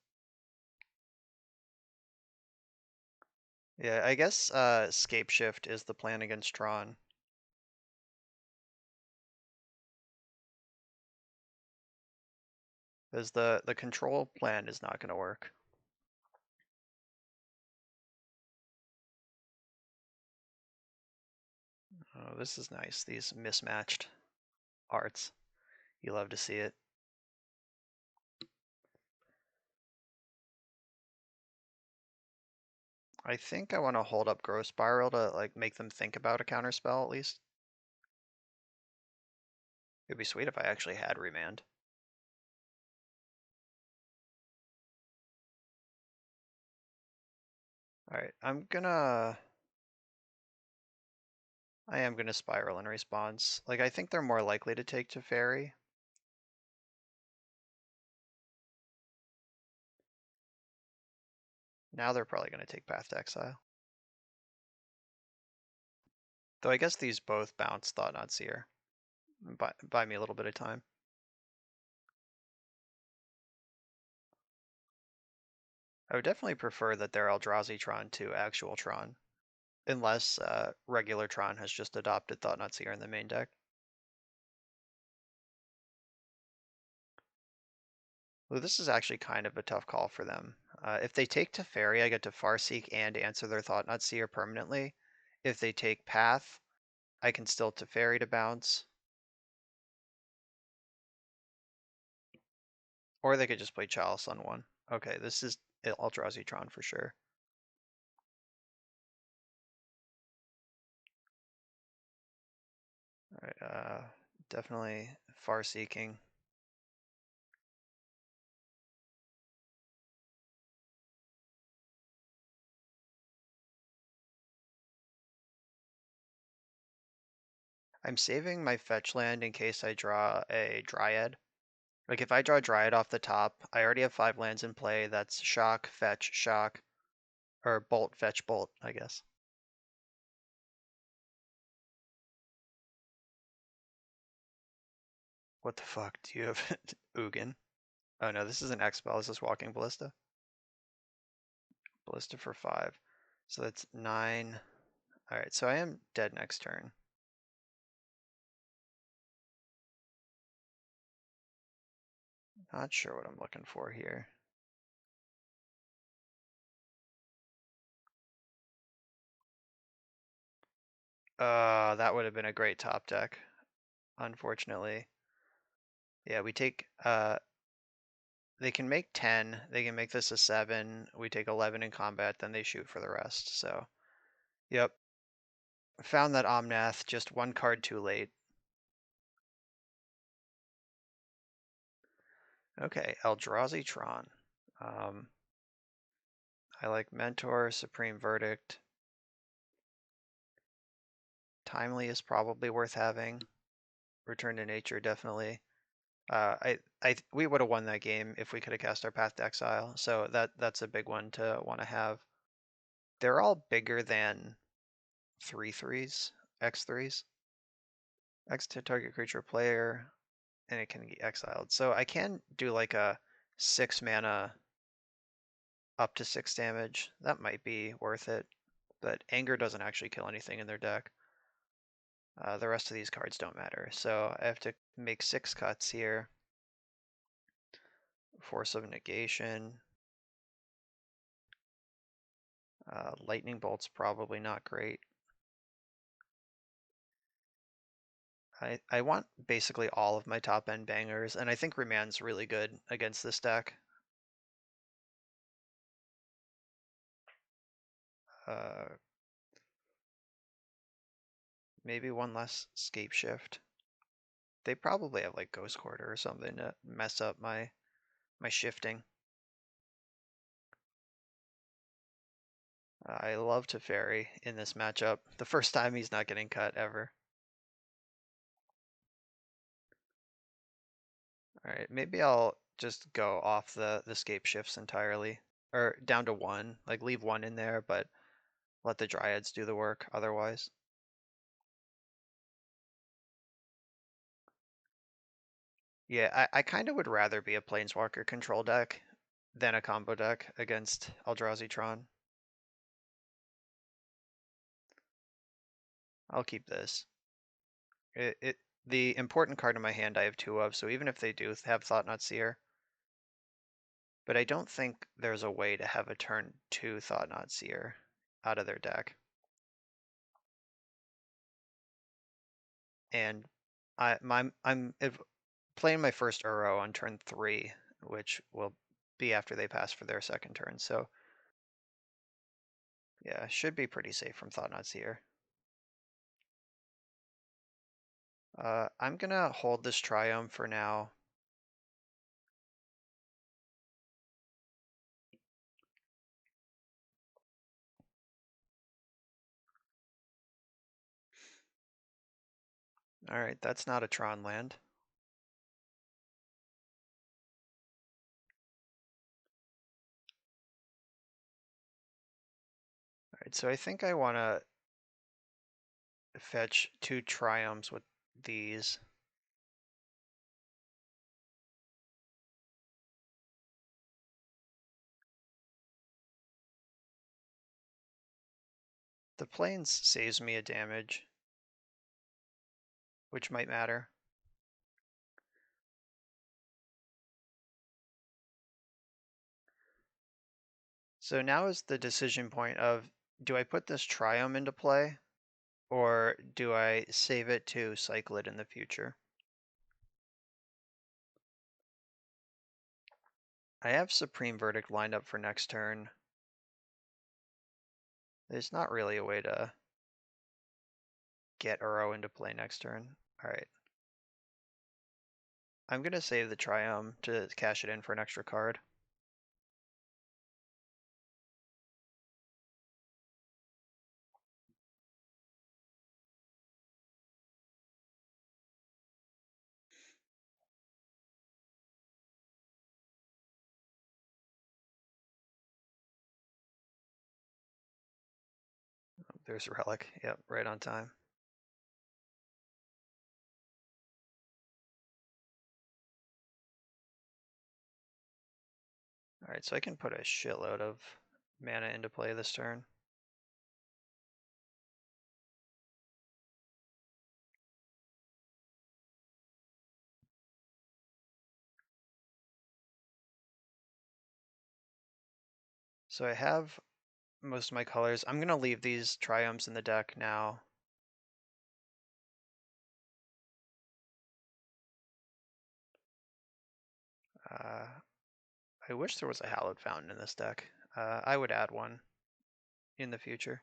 Yeah, I guess Scapeshift is the plan against Tron. Because the control plan is not going to work. Oh, this is nice, these mismatched arts. You love to see it. I think I want to hold up Growth Spiral to like make them think about a counterspell at least. It'd be sweet if I actually had Remand. Alright, I am gonna Spiral in response. Like, I think they're more likely to take Teferi. Now they're probably gonna take Path to Exile. Though I guess these both bounce Thought Not Seer. Buy me a little bit of time. I would definitely prefer that they're Eldrazi Tron to actual Tron, unless regular Tron has just adopted Thought Not Seer in the main deck. Well, this is actually kind of a tough call for them. If they take Teferi, I get to Farseek and answer their Thought Not Seer permanently. If they take Path, I can still Teferi to bounce. Or they could just play Chalice on one. Okay, this is Eldrazi Tron for sure. Alright, definitely Farseeking. I'm saving my fetch land in case I draw a Dryad. Like if I draw Dryad off the top, I already have 5 lands in play. That's shock, fetch, shock, or bolt, fetch, bolt, I guess. What the fuck? Do you have Ugin? Oh no, this is an X-Spell. This is Walking Ballista. Ballista for 5. So that's 9. Alright, so I am dead next turn. Not sure what I'm looking for here. That would have been a great top deck, unfortunately. Yeah, we take, they can make 10, they can make this a 7, we take 11 in combat, then they shoot for the rest, so. Yep. Found that Omnath, just one card too late. Okay, Eldrazi Tron. I like Mentor, Supreme Verdict. Timely is probably worth having. Return to Nature, definitely. We would have won that game if we could have cast our Path to Exile, so that's a big one to want to have. They're all bigger than 3/3s, X3s. X to target creature player, and it can get exiled. So I can do like a 6 mana up to 6 damage. That might be worth it, but Anger doesn't actually kill anything in their deck. The rest of these cards don't matter, so I have to make 6 cuts here. Force of Negation. Lightning Bolt's probably not great. I want basically all of my top end bangers, and I think Remand's really good against this deck. Maybe one less Scapeshift. They probably have like Ghost Quarter or something to mess up my shifting. I love Teferi in this matchup. The first time he's not getting cut ever. Alright, maybe I'll just go off the scape shifts entirely. Or down to 1. Like leave 1 in there, but let the Dryads do the work otherwise. Yeah, I kind of would rather be a Planeswalker control deck than a combo deck against Eldrazi Tron. I'll keep this. The important card in my hand I have 2 of, so even if they do have Thought Not Seer, but I don't think there's a way to have a turn 2 Thought Not Seer out of their deck. And I'm playing my first Uro on turn 3, which will be after they pass for their second turn, so yeah, should be pretty safe from Thought Not Seer. I'm gonna hold this Triome for now. Alright, that's not a Tron land. Alright, so I think I wanna fetch 2 triomes with these. The plains saves me a damage, which might matter. So now is the decision point of, do I put this triome into play, or do I save it to cycle it in the future? I have Supreme Verdict lined up for next turn. There's not really a way to get Uro into play next turn. Alright. I'm gonna save the triome to cash it in for an extra card. There's a relic. Yep, right on time. Alright, so I can put a shitload of mana into play this turn. So I have most of my colors. I'm gonna leave these triomes in the deck now. I wish there was a Hallowed Fountain in this deck. I would add one in the future.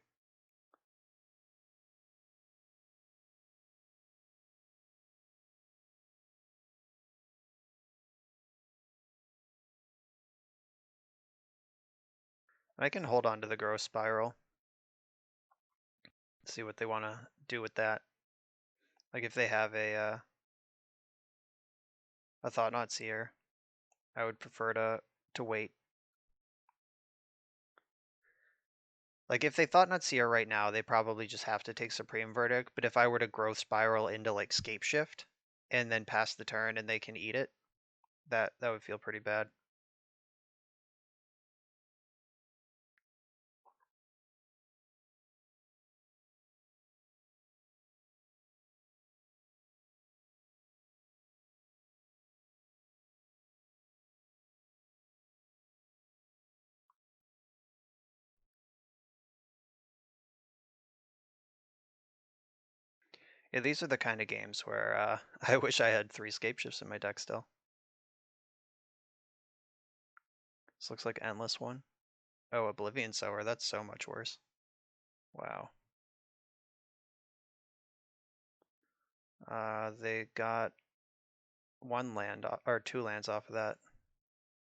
I can hold on to the Growth Spiral. See what they want to do with that. Like if they have a Thought-Knot Seer, I would prefer to wait. Like if they Thought-Knot Seer right now, they probably just have to take Supreme Verdict. But if I were to Growth Spiral into like Scapeshift and then pass the turn and they can eat it, that would feel pretty bad. Yeah, these are the kind of games where I wish I had 3 Scapeshifts in my deck still. This looks like Endless one. Oh, Oblivion Sower, that's so much worse. Wow. They got 1 land or 2 lands off of that.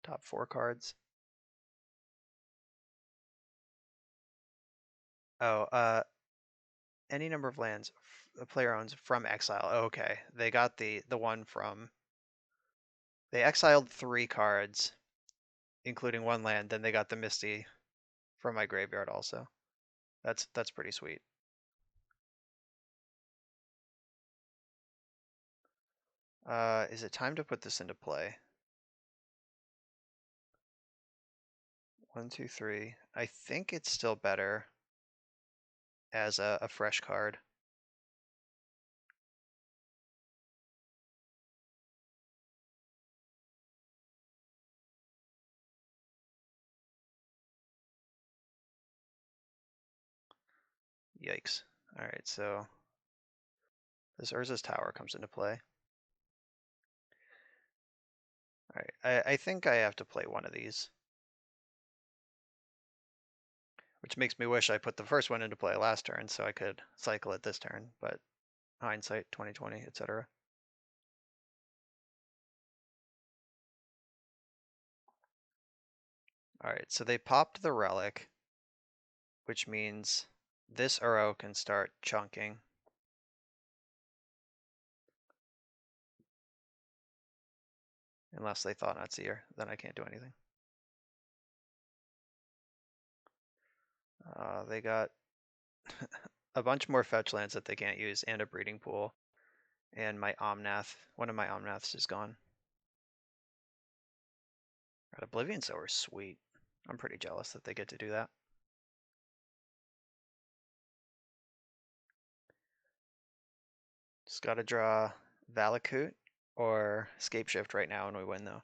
Top 4 cards. Oh, any number of lands a player owns from exile. Oh, okay, they got the one from. They exiled 3 cards, including 1 land. Then they got the Misty from my graveyard also. That's pretty sweet. Is it time to put this into play? 1, 2, 3. I think it's still better as a fresh card. Yikes. Alright, so this Urza's Tower comes into play. Alright, I think I have to play one of these. Which makes me wish I put the first one into play last turn so I could cycle it this turn, but hindsight 2020, etc. Alright, so they popped the relic, which means this Uro can start chunking. Unless they Thought-Knot Seer, then I can't do anything. They got a bunch more fetch lands that they can't use, and a breeding pool. And my Omnath, one of my Omnaths is gone. That Oblivion Sower is sweet. I'm pretty jealous that they get to do that. Just gotta draw Valakut or Scapeshift right now and we win though.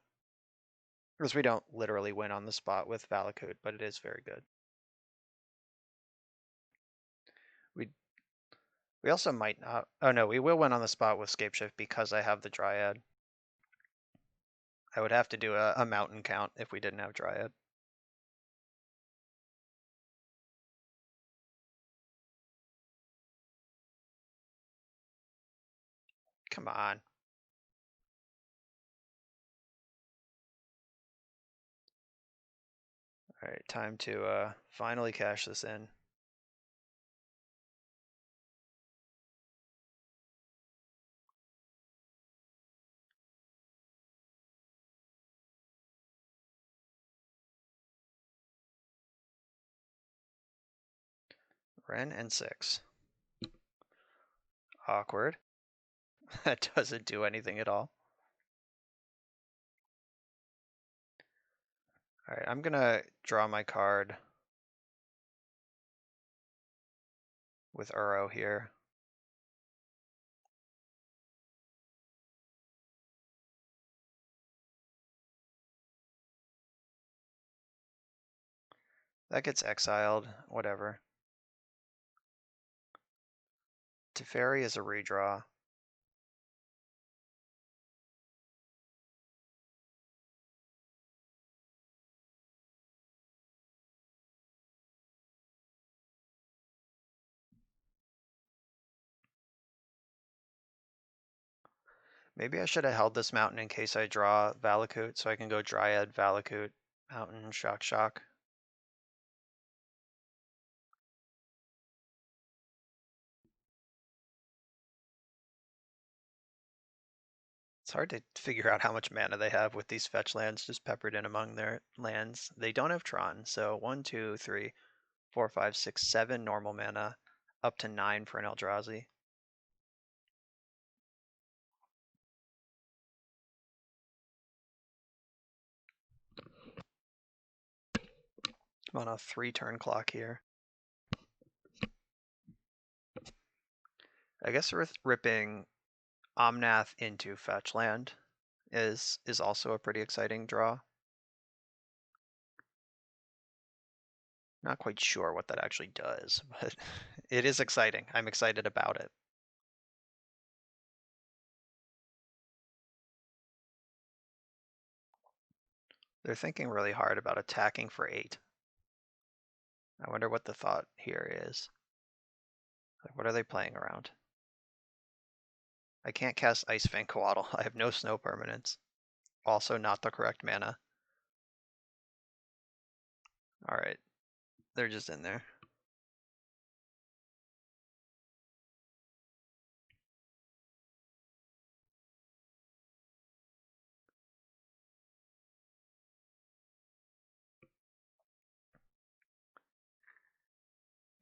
Because we don't literally win on the spot with Valakut, but it is very good. We also might not. Oh no, we will win on the spot with Scapeshift because I have the Dryad. I would have to do a mountain count if we didn't have Dryad. Come on. All right, time to finally cash this in. Wrenn and 6. Awkward. That doesn't do anything at all. All right, I'm gonna draw my card with Uro here. That gets exiled, whatever. Teferi is a redraw. Maybe I should have held this mountain in case I draw Valakut, so I can go Dryad, Valakut, Mountain, Shock, Shock. It's hard to figure out how much mana they have with these fetch lands just peppered in among their lands. They don't have Tron, so 1, 2, 3, 4, 5, 6, 7 normal mana, up to 9 for an Eldrazi. I'm on a 3-turn clock here. I guess ripping Omnath into fetch land is also a pretty exciting draw. Not quite sure what that actually does, but it is exciting. I'm excited about it. They're thinking really hard about attacking for 8. I wonder what the thought here is. Like, what are they playing around? I can't cast Ice Fang Coatl. I have no snow permanents. Also not the correct mana. Alright. They're just in there.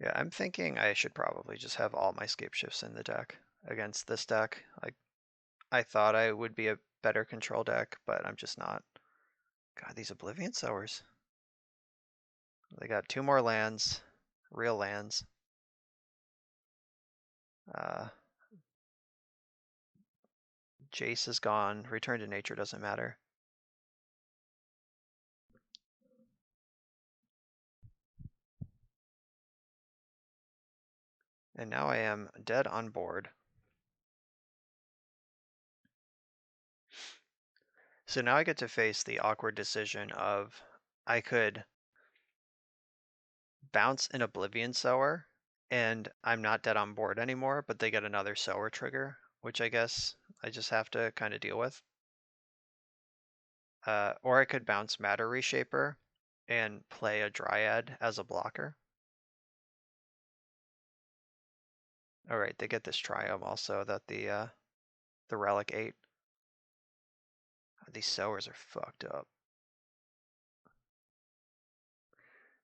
Yeah, I'm thinking I should probably just have all my Scapeshifts in the deck against this deck. Like, I thought I would be a better control deck, but I'm just not. God, these Oblivion Sowers. They got 2 more lands, real lands. Jace is gone. Return to nature doesn't matter. And now I am dead on board. So now I get to face the awkward decision of I could bounce an Oblivion Sower and I'm not dead on board anymore, but they get another Sower trigger, which I guess I just have to kind of deal with. Or I could bounce Matter Reshaper and play a Dryad as a blocker. Alright, they get this Triome also that the Relic ate. These Sowers are fucked up.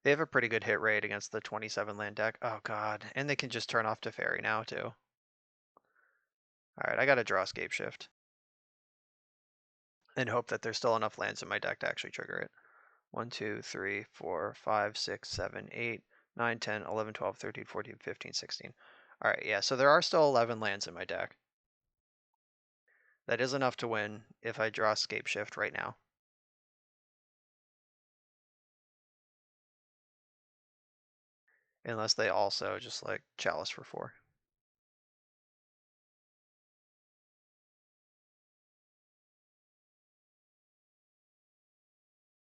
They have a pretty good hit rate against the 27 land deck. Oh god, and they can just turn off Teferi now too. Alright, I gotta draw Scapeshift. And hope that there's still enough lands in my deck to actually trigger it. 1, 2, 3, 4, 5, 6, 7, 8, 9, 10, 11, 12, 13, 14, 15, 16. Alright, yeah, so there are still 11 lands in my deck. That is enough to win if I draw Scapeshift right now. Unless they also just like Chalice for 4.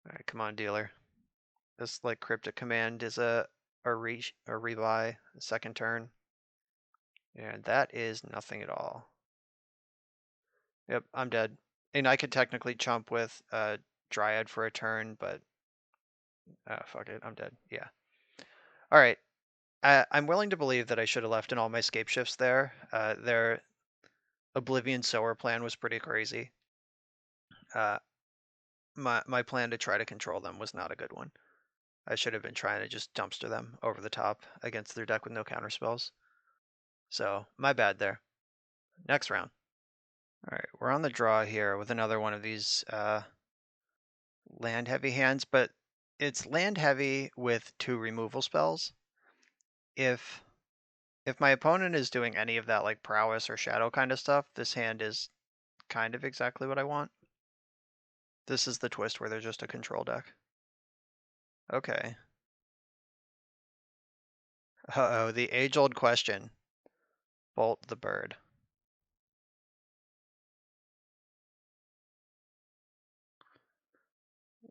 Alright, come on, dealer. This like Cryptic Command is a rebuy, second turn. And that is nothing at all. Yep, I'm dead. And I could technically chump with Dryad for a turn, but fuck it, I'm dead. Yeah. All right. I'm willing to believe that I should have left in all my scape shifts there. Their Oblivion Sower plan was pretty crazy. My plan to try to control them was not a good one. I should have been trying to just dumpster them over the top against their deck with no counter spells. So my bad there. Next round. All right, we're on the draw here with another one of these land heavy hands, but it's land heavy with 2 removal spells. If my opponent is doing any of that like prowess or shadow kind of stuff, this hand is kind of exactly what I want. This is the twist where they're just a control deck. Okay. Uh-oh, the age-old question. Bolt the bird.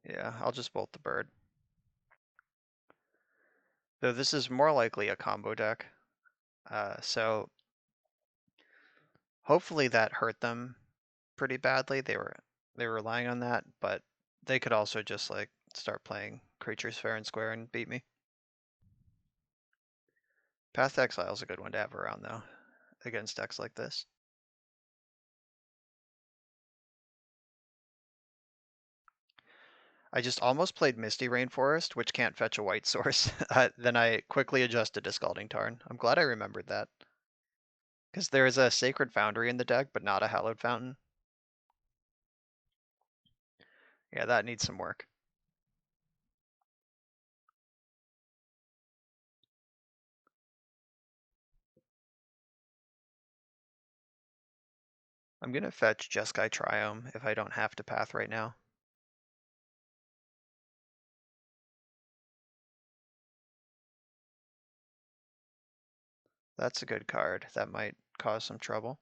Yeah, I'll just bolt the bird. Though this is more likely a combo deck. So hopefully that hurt them pretty badly. They were relying on that, but they could also just like start playing creatures fair and square and beat me. Path to Exile is a good one to have around though, against decks like this. I just almost played Misty Rainforest, which can't fetch a white source. Then I quickly adjusted to Scalding Tarn. I'm glad I remembered that. Because there is a Sacred Foundry in the deck, but not a Hallowed Fountain. Yeah, that needs some work. I'm gonna fetch Jeskai Triome if I don't have to path right now. That's a good card. That might cause some trouble.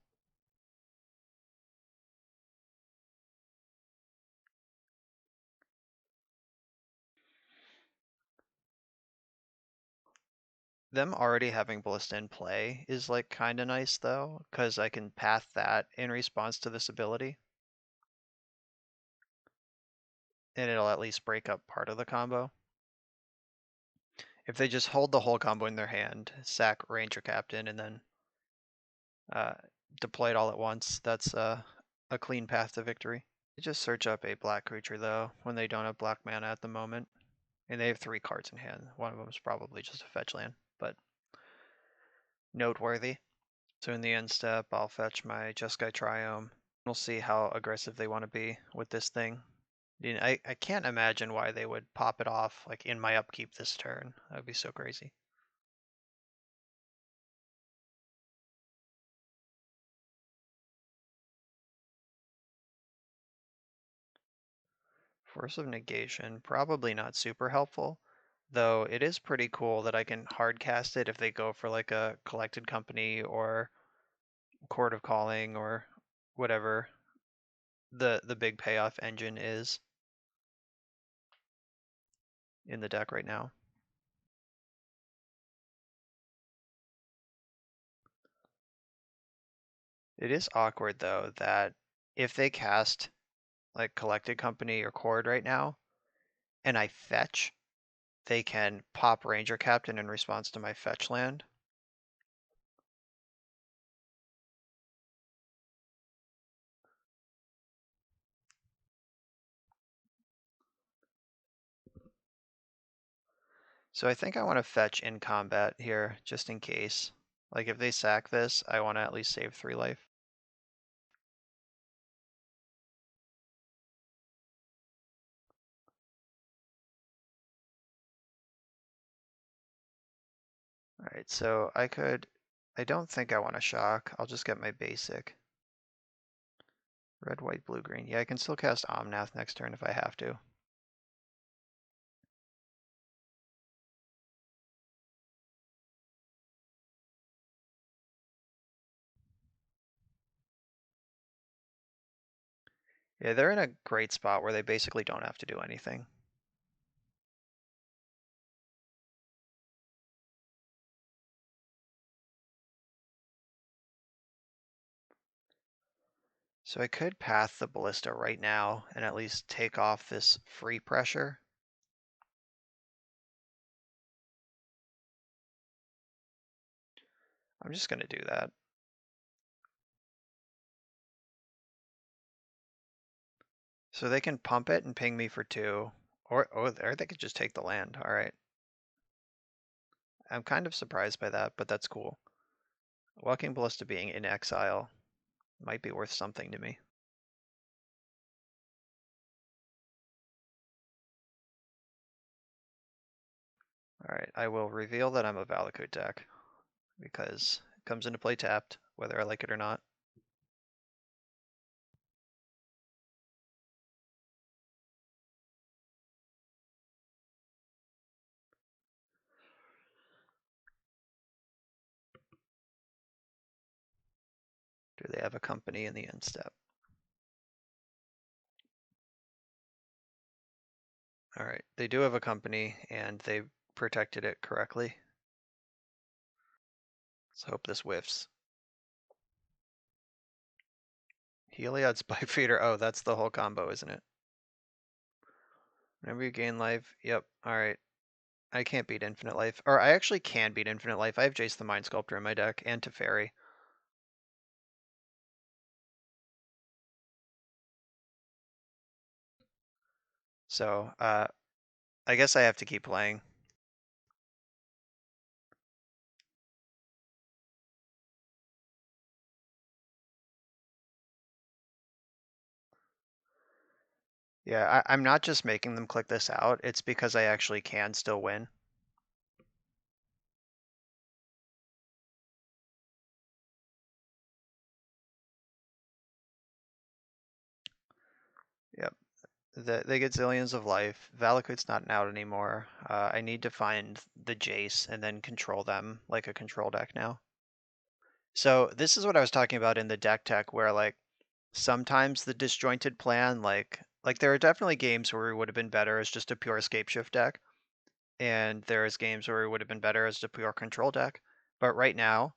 Them already having Ballista in play is like kinda nice though, because I can path that in response to this ability. And it'll at least break up part of the combo. If they just hold the whole combo in their hand, sack Ranger Captain, and then deploy it all at once, that's a clean path to victory. They just search up a black creature though, when they don't have black mana at the moment. And they have 3 cards in hand. One of them is probably just a fetch land, but noteworthy. So in the end step, I'll fetch my Jeskai Triome. We'll see how aggressive they want to be with this thing. I can't imagine why they would pop it off like in my upkeep this turn. That would be so crazy. Force of Negation, probably not super helpful, though it is pretty cool that I can hard cast it if they go for like a Collected Company or Court of Calling or whatever the big payoff engine is in the deck right now. It is awkward though that if they cast like Collected Company or Chord right now, and I fetch, they can pop Ranger Captain in response to my fetch land. So I think I want to fetch in combat here, just in case. Like if they sack this, I want to at least save 3 life. Alright, so I don't think I want to shock. I'll just get my basic. Red, white, blue, green. Yeah, I can still cast Omnath next turn if I have to. Yeah, they're in a great spot where they basically don't have to do anything. So I could path the Ballista right now and at least take off this free pressure. I'm just gonna do that. So they can pump it and ping me for 2, or they could just take the land. All right. I'm kind of surprised by that, but that's cool. Walking Ballista being in exile might be worth something to me. All right, I will reveal that I'm a Valakut deck because it comes into play tapped, whether I like it or not. Do they have a company in the end step? All right, they do have a company and they protected it correctly. Let's hope this whiffs. Heliod Spy Feeder. Oh, that's the whole combo, isn't it? Whenever you gain life. Yep. All right. I can't beat Infinite Life. Or I actually can beat Infinite Life. I have Jace the Mind Sculptor in my deck and Teferi. So I guess I have to keep playing. Yeah, I'm not just making them click this out. It's because I actually can still win. Yep. They get zillions of life. Valakut's not out anymore. I need to find the Jace and then control them like a control deck now. So this is what I was talking about in the deck tech where like sometimes the disjointed plan, like there are definitely games where it would have been better as just a pure Scapeshift deck. And there's games where it would have been better as a pure control deck. But right now,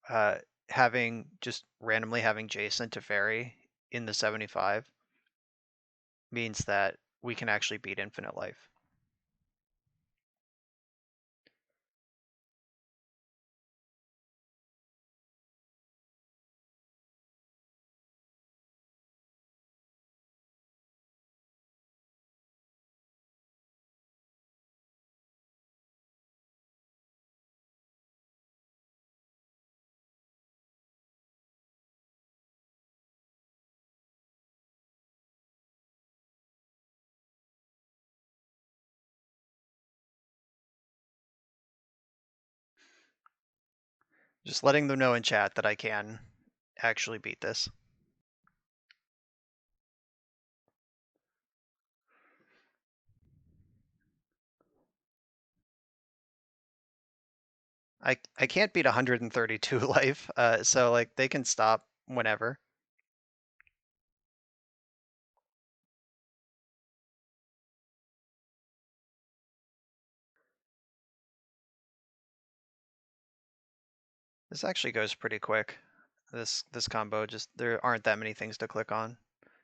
uh, randomly having Jason Teferi in the 75 means that we can actually beat Infinite Life. Just letting them know in chat that I can actually beat this. I can't beat 132 life, so like they can stop whenever. This actually goes pretty quick. This combo, just there aren't that many things to click on.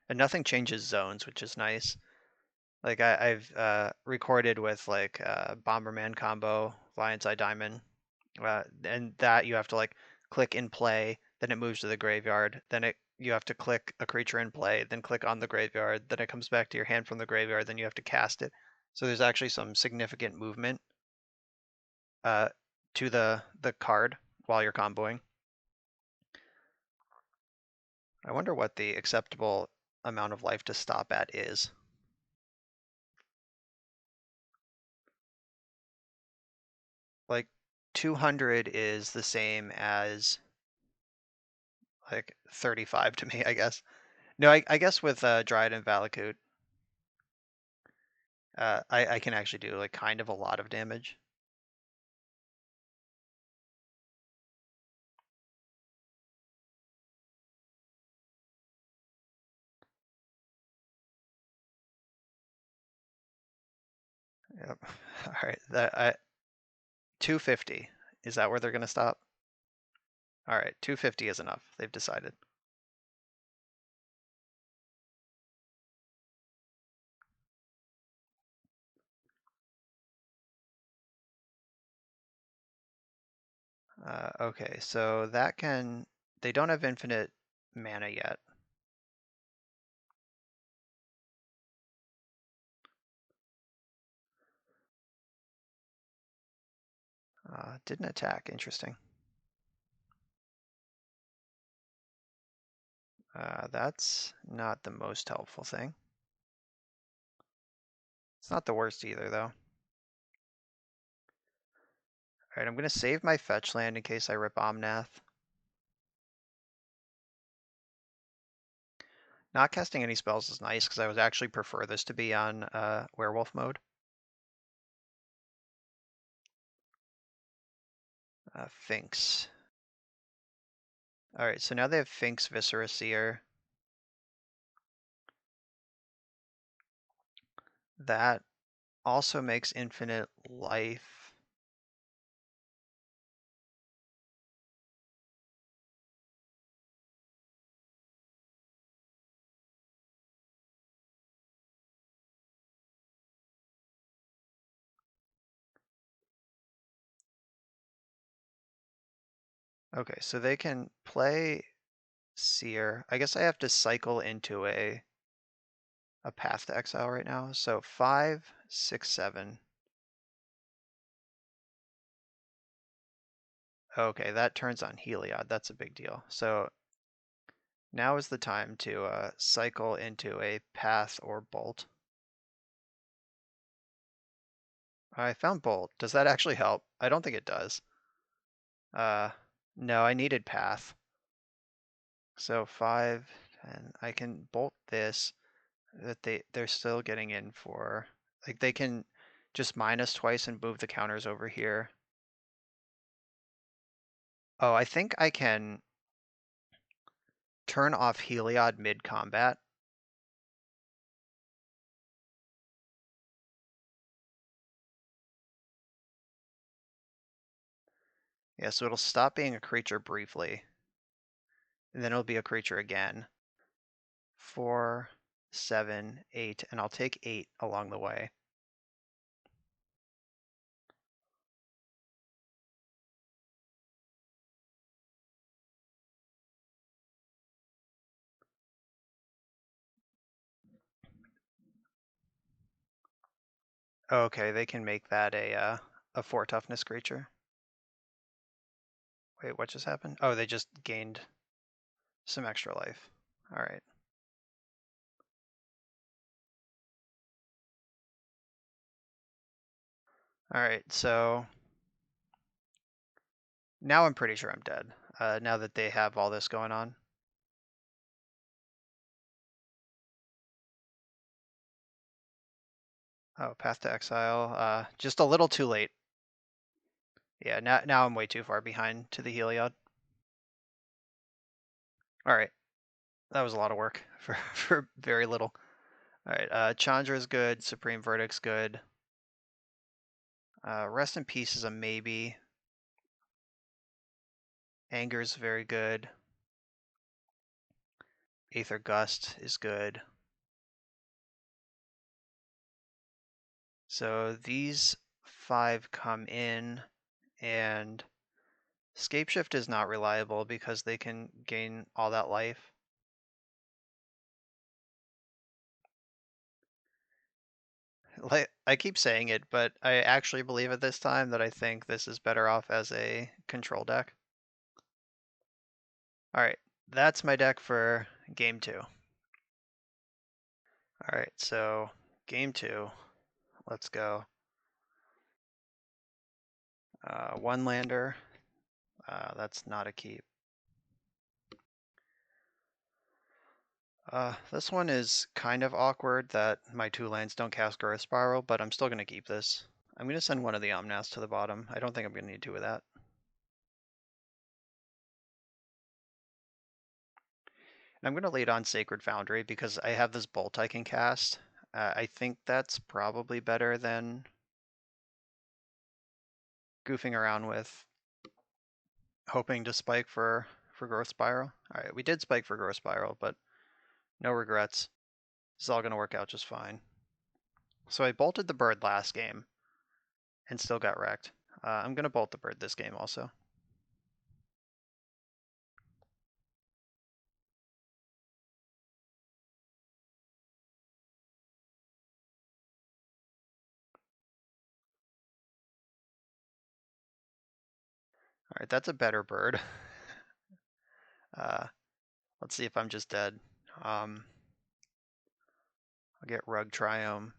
And nothing changes zones, which is nice. Like I've recorded with like Bomberman combo, Lion's Eye Diamond, and that you have to like click in play, then it moves to the graveyard, then you have to click a creature in play, then click on the graveyard, then it comes back to your hand from the graveyard, then you have to cast it. So there's actually some significant movement to the card while you're comboing. I wonder what the acceptable amount of life to stop at is. Like 200 is the same as like 35 to me, I guess. No, I guess with Dryad and Valakut, I can actually do like kind of a lot of damage. Yep. All right. 250. Is that where they're gonna stop? All right, 250 is enough. They've decided. Okay, so that can. They don't have infinite mana yet. Didn't attack. Interesting. That's not the most helpful thing. It's not the worst either, though. All right, I'm going to save my fetch land in case I rip Omnath. Not casting any spells is nice because I would actually prefer this to be on werewolf mode. Finks. All right, so now they have Finks, Viscera Seer. That also makes infinite life. Okay, so they can play Seer. I guess I have to cycle into a Path to Exile right now. So 5, 6, 7. Okay, that turns on Heliod. That's a big deal. So now is the time to cycle into a Path or Bolt. I found Bolt. Does that actually help? I don't think it does. Uh, no, I needed Path. So 5, and I can Bolt this. That they're still getting in for, like, they can just minus twice and move the counters over here. Oh, I think I can turn off Heliod mid-combat. Yeah, so it'll stop being a creature briefly, and then it'll be a creature again. 4, 7, 8, and I'll take 8 along the way. Okay, they can make that a 4 toughness creature. Wait, what just happened? Oh, they just gained some extra life. All right. All right, so now I'm pretty sure I'm dead, now that they have all this going on. Oh, Path to Exile, just a little too late. Yeah, now I'm way too far behind to the Heliod. All right, that was a lot of work for very little. All right, Chandra's good, Supreme Verdict's good. Rest in Peace is a maybe. Anger's very good. Aether Gust is good. So these 5 come in, and Scapeshift is not reliable because they can gain all that life. Like I keep saying it, but I actually believe it this time that I think this is better off as a control deck. All right, that's my deck for game 2. All right, so game 2, let's go. One lander, that's not a keep. This one is kind of awkward that my 2 lands don't cast Growth Spiral, but I'm still going to keep this. I'm going to send one of the Omnaths to the bottom. I don't think I'm going to need 2 with that. And I'm going to lead on Sacred Foundry because I have this bolt I can cast. I think that's probably better than goofing around with hoping to spike for Growth Spiral. All right, we did spike for Growth Spiral, but no regrets. This is all going to work out just fine. So I bolted the bird last game and still got wrecked. I'm going to bolt the bird this game also. All right, that's a better bird. Let's see if I'm just dead. I'll get Rug Triome.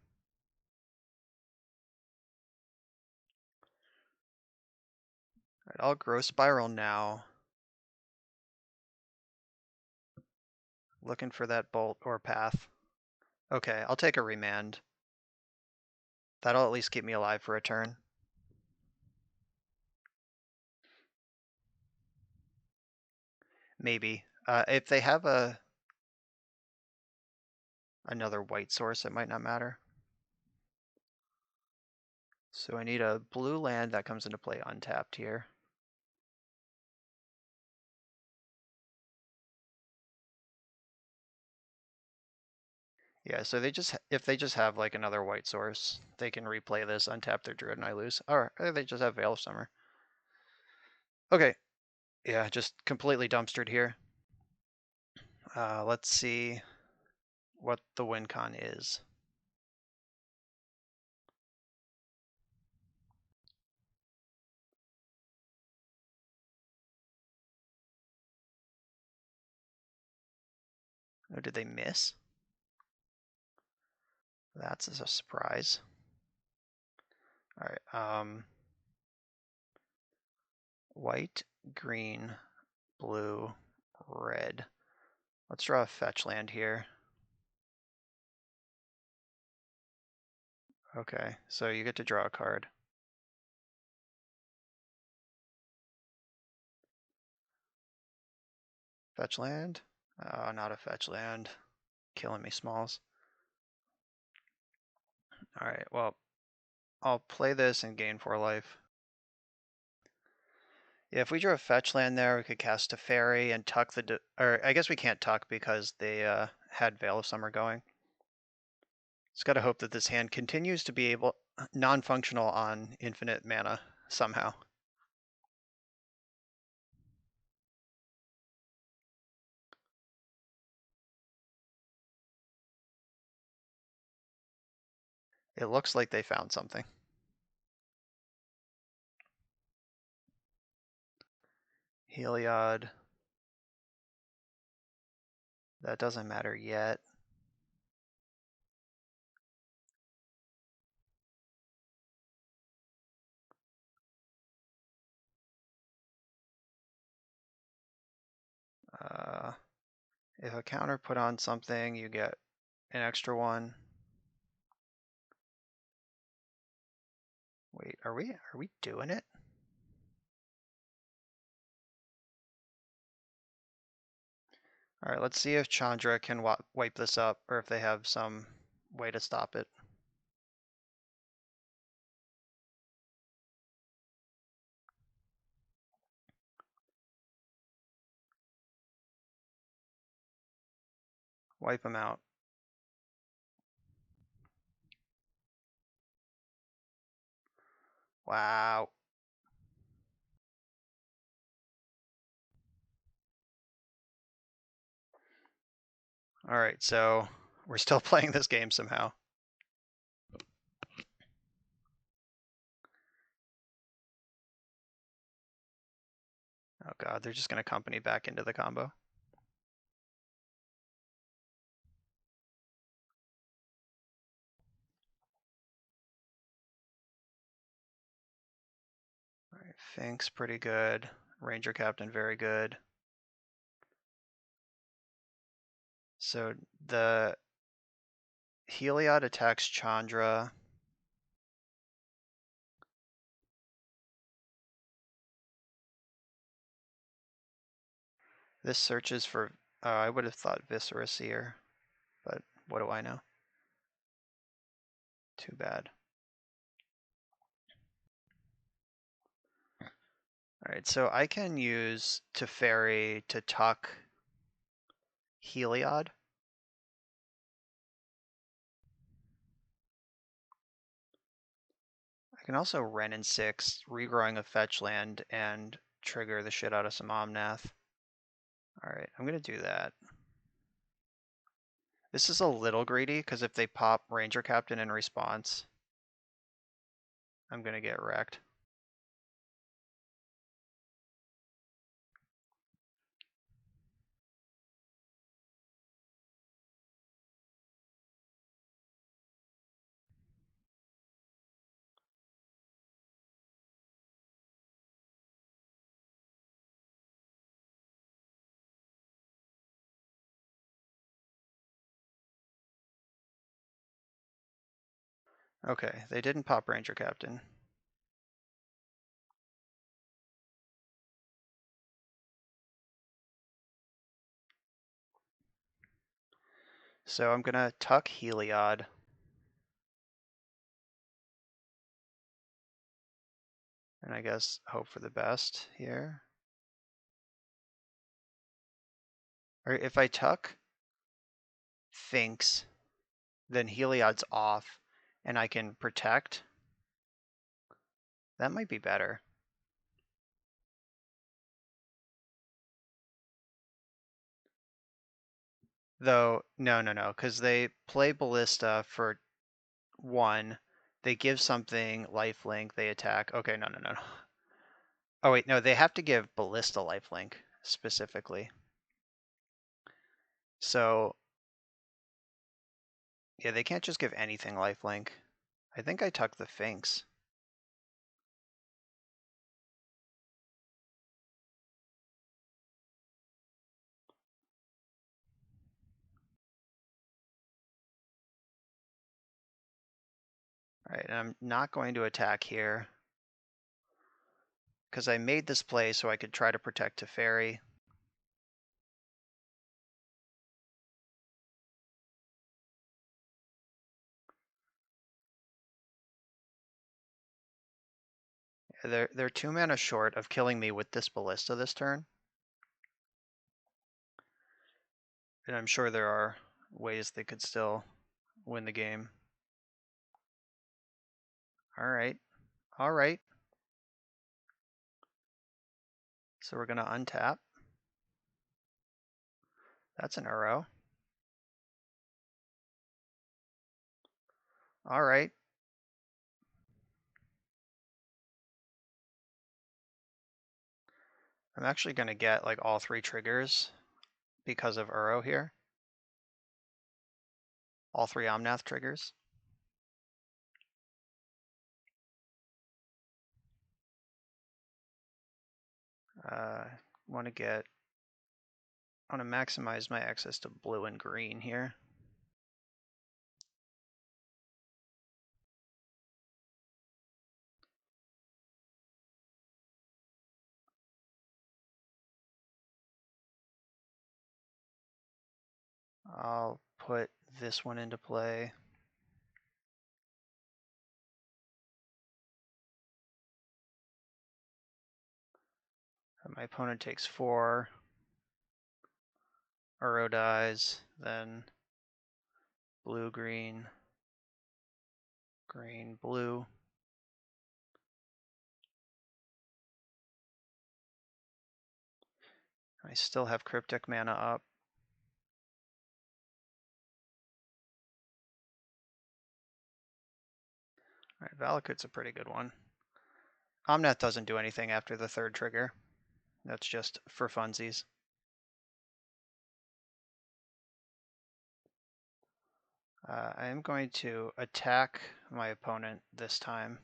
All right, I'll Growth Spiral now. Looking for that bolt or path. Okay, I'll take a remand. That'll at least keep me alive for a turn. Maybe. If they have another white source, it might not matter. So I need a blue land that comes into play untapped here. Yeah, so if they just have like another white source, they can replay this, untap their Druid, and I lose. Or they just have Veil of Summer. Okay, yeah, just completely dumpstered here. Let's see what the win con is. Oh, did they miss? That's a surprise. All right, white, green, blue, red. Let's draw a fetch land here. Okay, so you get to draw a card. Fetch land? Oh, not a fetch land. Killing me, Smalls. All right, well, I'll play this and gain 4 life. Yeah, if we drew a fetch land there, we could cast a fairy and tuck the... or I guess we can't tuck because they had Veil of Summer going. Just gotta hope that this hand continues to be non-functional on infinite mana somehow. It looks like they found something. Heliod. That doesn't matter yet. If a counter put on something, you get an extra one. Wait, are we doing it? All right, let's see if Chandra can wipe this up or if they have some way to stop it. Wipe them out. Wow. All right, so we're still playing this game somehow. god, they're just going to company back into the combo. All right, Fink's pretty good. Ranger Captain, very good. So the Heliod attacks Chandra. This searches for, I would have thought Viscera Seer, but what do I know? Too bad. All right, so I can use Teferi to tuck Heliod. I can also Wrenn and 6, regrowing a fetch land, and trigger the shit out of some Omnath. All right, I'm gonna do that. This is a little greedy, because if they pop Ranger Captain in response, I'm gonna get wrecked. Okay, they didn't pop Ranger Captain. So I'm gonna tuck Heliod. And I guess hope for the best here. Or if I tuck Finks, then Heliod's off, and I can protect. That might be better. Though, no, because they play Ballista for 1. They give something lifelink, they attack. Okay, no. Oh wait, no, they have to give Ballista lifelink, specifically. So, yeah, they can't just give anything lifelink. I think I tuck the Finks. All right, and I'm not going to attack here, because I made this play so I could try to protect Teferi. They're 2 mana short of killing me with this Ballista this turn. And I'm sure there are ways they could still win the game. All right. So we're going to untap. That's an Uro. All right. I'm actually going to get like all 3 triggers because of Uro here. All 3 Omnath triggers. Want to maximize my access to blue and green here. I'll put this one into play. My opponent takes 4. Uro dies, then blue, green, green, blue. I still have Cryptic mana up. All right, Valakut's a pretty good one. Omnath doesn't do anything after the 3rd trigger. That's just for funsies. I am going to attack my opponent this time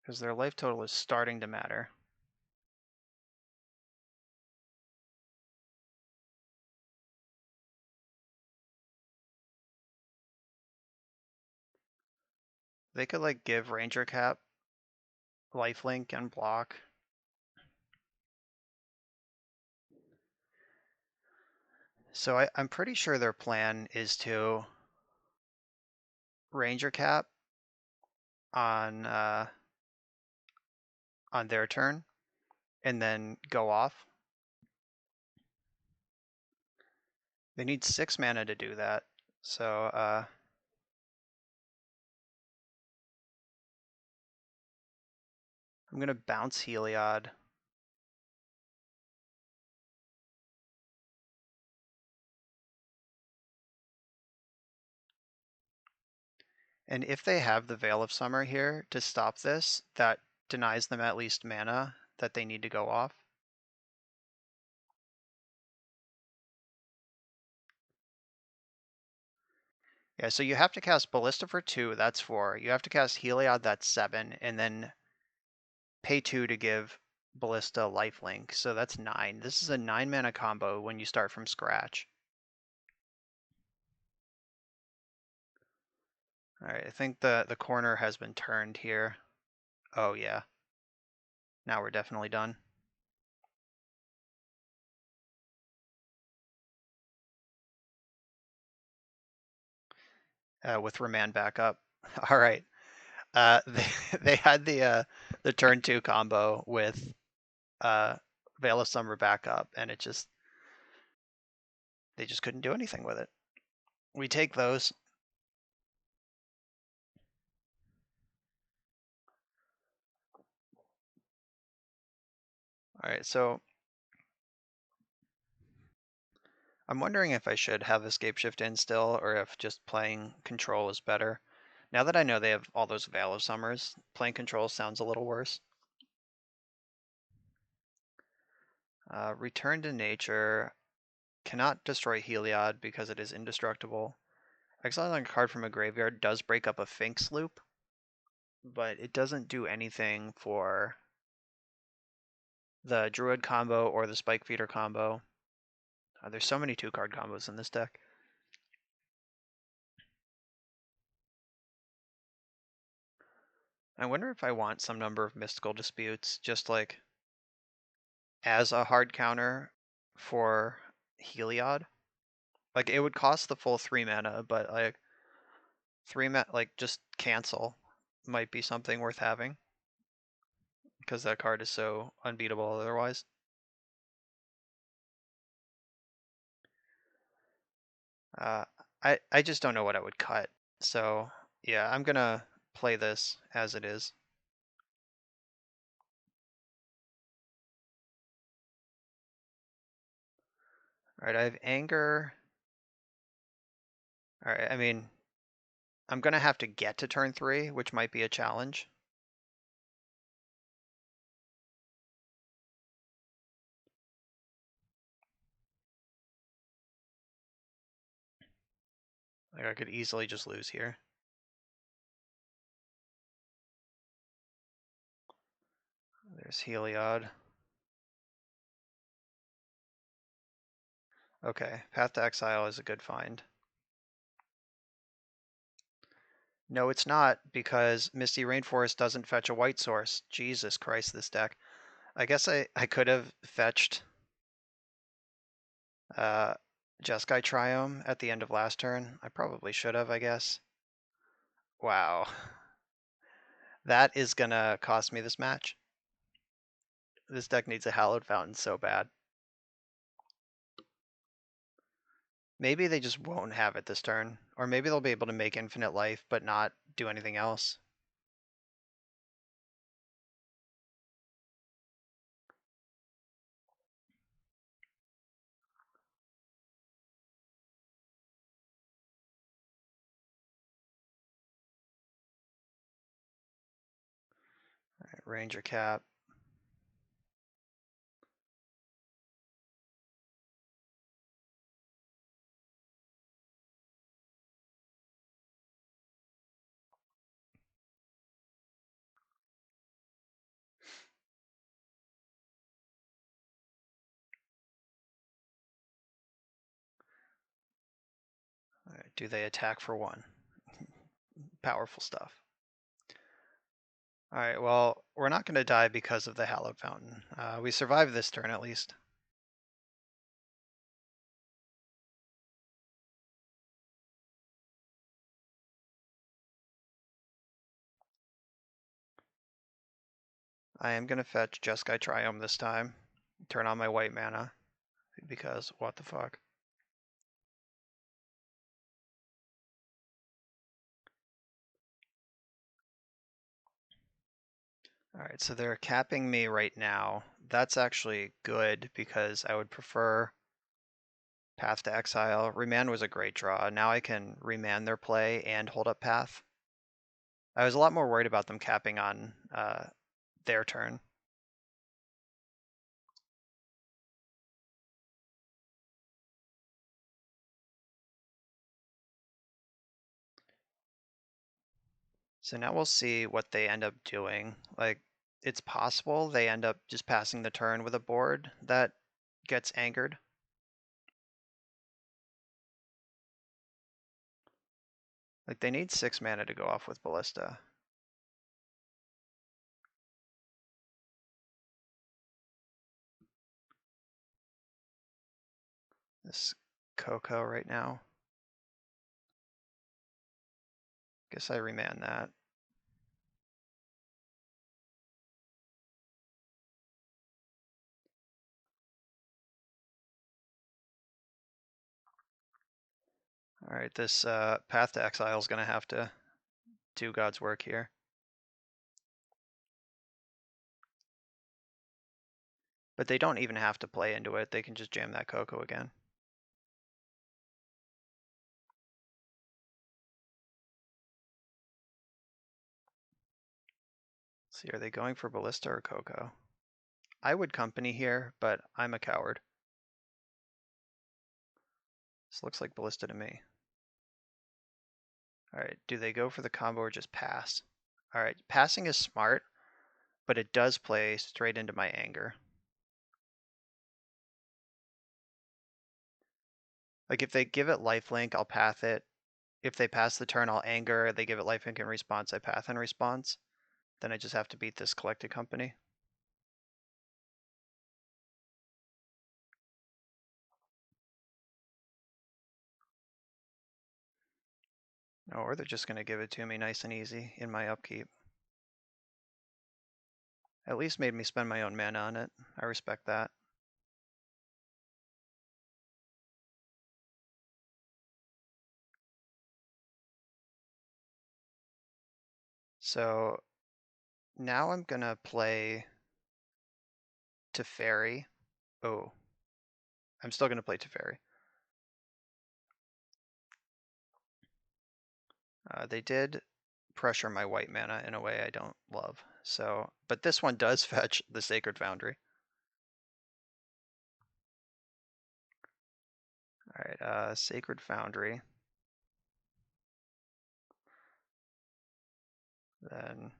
because their life total is starting to matter. They could like give Ranger Cap, lifelink, and block. So I'm pretty sure their plan is to Ranger Cap on their turn and then go off. They need 6 mana to do that. So I'm gonna bounce Heliod. And if they have the Veil of Summer here to stop this, that denies them at least mana that they need to go off. Yeah, so you have to cast Ballista for 2, that's 4. You have to cast Heliod, that's 7, and then pay 2 to give Ballista lifelink, so that's 9. This is a 9 mana combo when you start from scratch. Alright, I think the corner has been turned here. Oh yeah. Now we're definitely done. With Remand back up. Alright. They had the turn 2 combo with Veil of Summer back up, and they just couldn't do anything with it. We take those. Alright, so I'm wondering if I should have the Scapeshift in still, or if just playing Control is better. Now that I know they have all those Veil of Summers, playing Control sounds a little worse. Return to Nature. Cannot destroy Heliod because it is indestructible. Exiling a card from a graveyard does break up a Finks loop, but it doesn't do anything for the Druid combo or the Spike Feeder combo. There's so many 2-card combos in this deck. I wonder if I want some number of Mystical Disputes, just like as a hard counter for Heliod. Like it would cost the full 3 mana, but like 3 mana, like just cancel might be something worth having because that card is so unbeatable otherwise. Uh, I just don't know what I would cut. So yeah, I'm gonna play this as it is. Alright, I have Anger. Alright, I mean, I'm gonna have to get to turn 3, which might be a challenge. Like I could easily just lose here. There's Heliod. Okay, Path to Exile is a good find. No, it's not, because Misty Rainforest doesn't fetch a white source. Jesus Christ, this deck. I guess I could have fetched uh, Jeskai Triome at the end of last turn. I probably should have, I guess. Wow. That is gonna cost me this match. This deck needs a Hallowed Fountain so bad. Maybe they just won't have it this turn. Or maybe they'll be able to make Infinite Life, but not do anything else. All right, Ranger Cap. Do they attack for 1? Powerful stuff. Alright, well, we're not going to die because of the Hallowed Fountain. We survived this turn at least. I am going to fetch Jeskai Triome this time. Turn on my white mana, because what the fuck. Alright, so they're capping me right now. That's actually good, because I would prefer Path to Exile. Remand was a great draw. Now I can remand their play and hold up Path. I was a lot more worried about them capping on their turn. So now we'll see what they end up doing. Like, it's possible they end up just passing the turn with a board that gets angered. Like, they need 6 mana to go off with Ballista. This Coco right now. Guess I remand that. Alright, this Path to Exile is going to have to do God's work here. But they don't even have to play into it. They can just jam that Coco again. Let's see, are they going for Ballista or Coco? I would company here, but I'm a coward. This looks like Ballista to me. Alright, do they go for the combo or just pass? Alright, passing is smart, but it does play straight into my anger. Like, if they give it lifelink, I'll path it. If they pass the turn, I'll anger. They give it lifelink in response, I path in response. Then I just have to beat this collected company. Oh, or they're just going to give it to me nice and easy in my upkeep. At least made me spend my own mana on it. I respect that. So now I'm going to play Teferi. Oh, I'm still going to play Teferi. They did pressure my white mana in a way I don't love. So, but this one does fetch the Sacred Foundry. Alright, Sacred Foundry. Then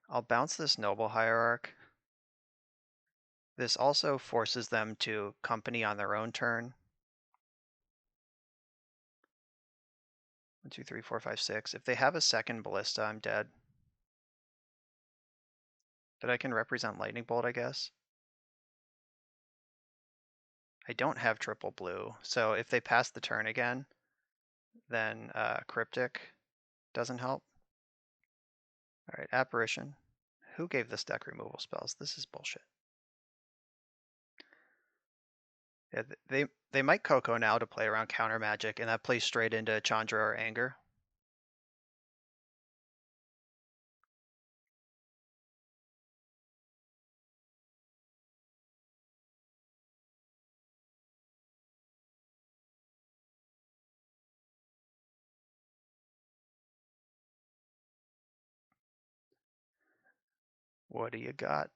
I'll bounce this Noble Hierarch. This also forces them to company on their own turn. 1, 2, 3, 4, 5, 6. If they have a second Ballista, I'm dead. But I can represent Lightning Bolt, I guess. I don't have triple blue, so if they pass the turn again, then Cryptic doesn't help. Alright, Apparition. Who gave this deck removal spells? This is bullshit. Yeah, they might Coco now to play around counter magic, and that plays straight into Chandra or Anger. What do you got?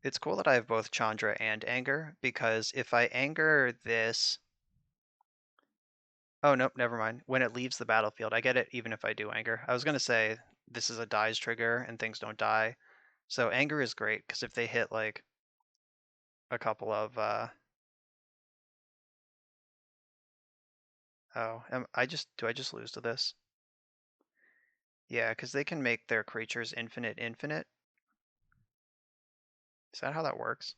It's cool that I have both Chandra and Anger, because if I anger this... Oh, nope, never mind. When it leaves the battlefield, I get it even if I do anger. I was going to say this is a dies trigger and things don't die, So anger is great because if they hit like a couple of oh, do I just lose to this? Yeah, because they can make their creatures infinite. Is that how that works?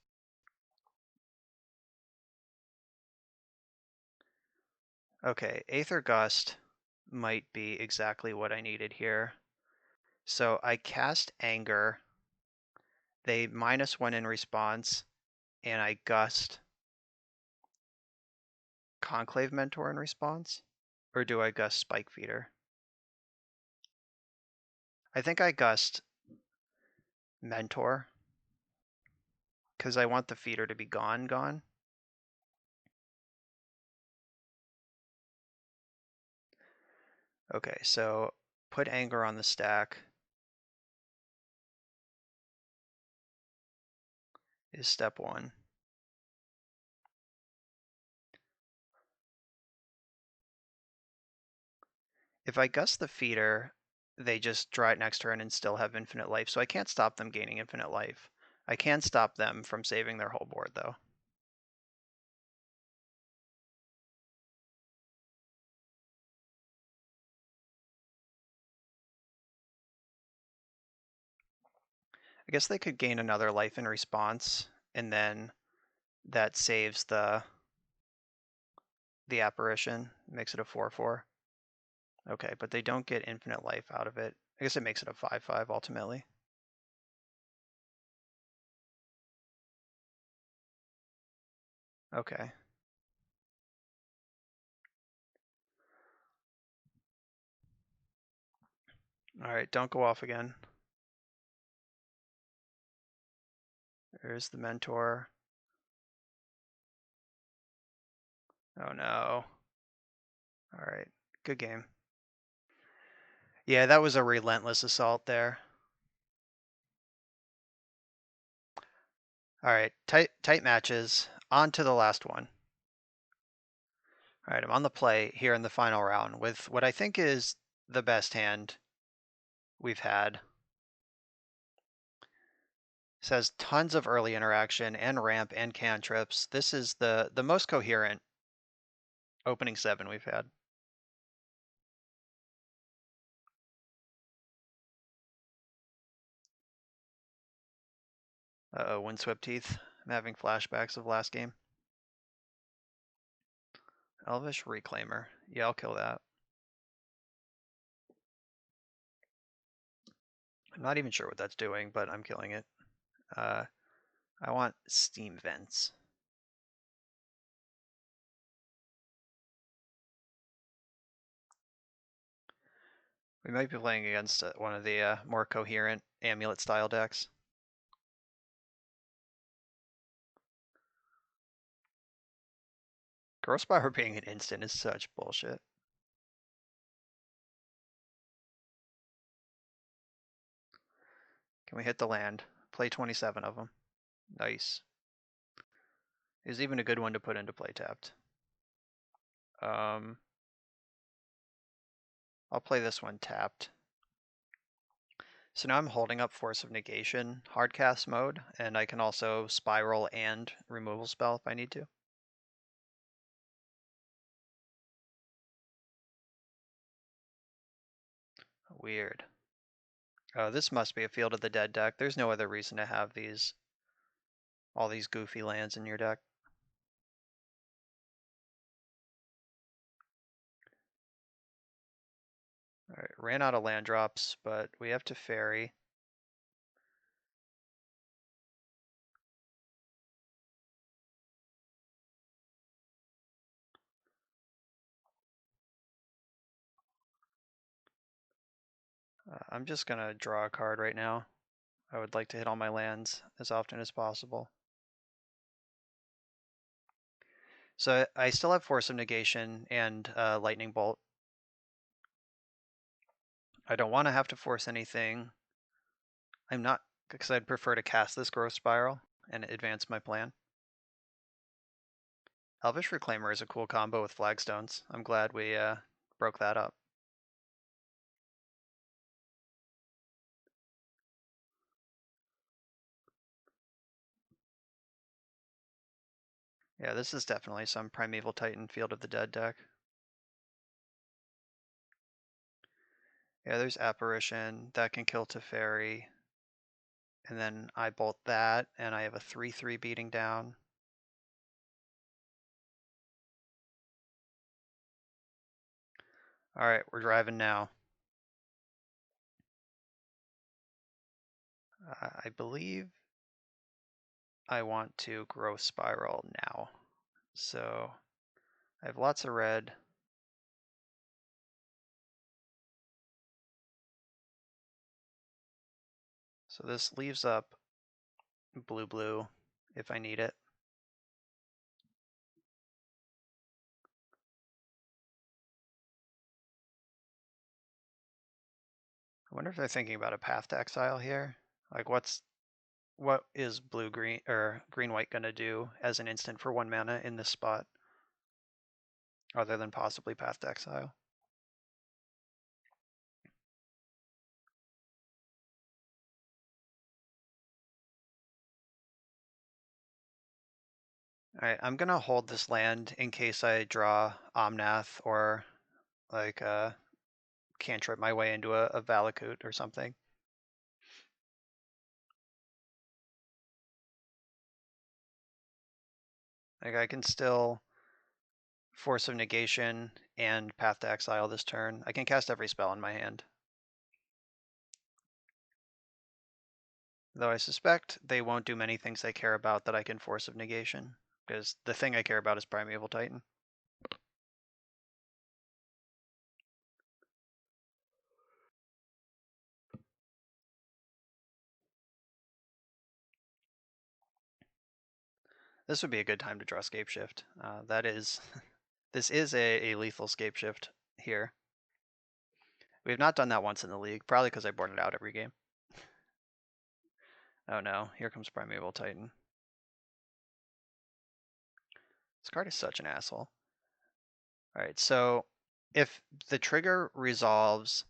Okay, Aether Gust might be exactly what I needed here. So I cast Anger, they -1 in response, and I gust Conclave Mentor in response? Or do I gust Spike Feeder? I think I gust Mentor, because I want the feeder to be gone. Okay, so put Anger on the stack is step 1. If I gust the feeder, they just draw it next turn and still have infinite life, so I can't stop them gaining infinite life. I can stop them from saving their whole board, though. I guess they could gain another life in response, and then that saves the apparition, makes it a 4/4. Okay, but they don't get infinite life out of it. I guess it makes it a 5/5 ultimately. Okay. All right, don't go off again. There's the mentor. Oh no. All right, good game. Yeah, that was a relentless assault there. All right, tight matches. On to the last one. All right, I'm on the play here in the final round with what I think is the best hand we've had. Says tons of early interaction and ramp and cantrips. This is the most coherent opening 7 we've had. Uh-oh, Windswept Teeth. I'm having flashbacks of last game. Elvish Reclaimer. Yeah, I'll kill that. I'm not even sure what that's doing, but I'm killing it. I want Steam Vents. We might be playing against one of the more coherent Amulet-style decks. Growth Spiral being an instant is such bullshit. Can we hit the land? Play 27 of them. Nice. Is even a good one to put into play tapped. I'll play this one tapped. So now I'm holding up Force of Negation hardcast mode, and I can also spiral and removal spell if I need to. Weird. Oh, this must be a Field of the Dead deck. There's no other reason to have all these goofy lands in your deck. Alright, ran out of land drops, but we have to ferry. I'm just gonna draw a card right now. I would like to hit all my lands as often as possible. So I still have Force of Negation and Lightning Bolt. I don't want to have to force anything. I'm not, because I'd prefer to cast this Growth Spiral and advance my plan. Elvish Reclaimer is a cool combo with Flagstones. I'm glad we broke that up. Yeah, this is definitely some Primeval Titan Field of the Dead deck. Yeah, there's Apparition, that can kill Teferi. And then I bolt that, and I have a 3/3 beating down. Alright, we're driving now. I believe I want to Growth Spiral now. So I have lots of red. So this leaves up blue if I need it. I wonder if they're thinking about a path to exile here. Like what is blue green or green white gonna do as an instant for 1 mana in this spot, other than possibly path to exile? Alright, I'm gonna hold this land in case I draw Omnath or like cantrip my way into a Valakut or something. Like I can still Force of Negation and Path to Exile this turn. I can cast every spell in my hand. Though I suspect they won't do many things I care about that I can Force of Negation, because the thing I care about is Primeval Titan. This would be a good time to draw Scapeshift. That is, this is a lethal Scapeshift here. We have not done that once in the league, probably because I board it out every game. Oh no, here comes Primeval Titan. This card is such an asshole. Alright, so if the trigger resolves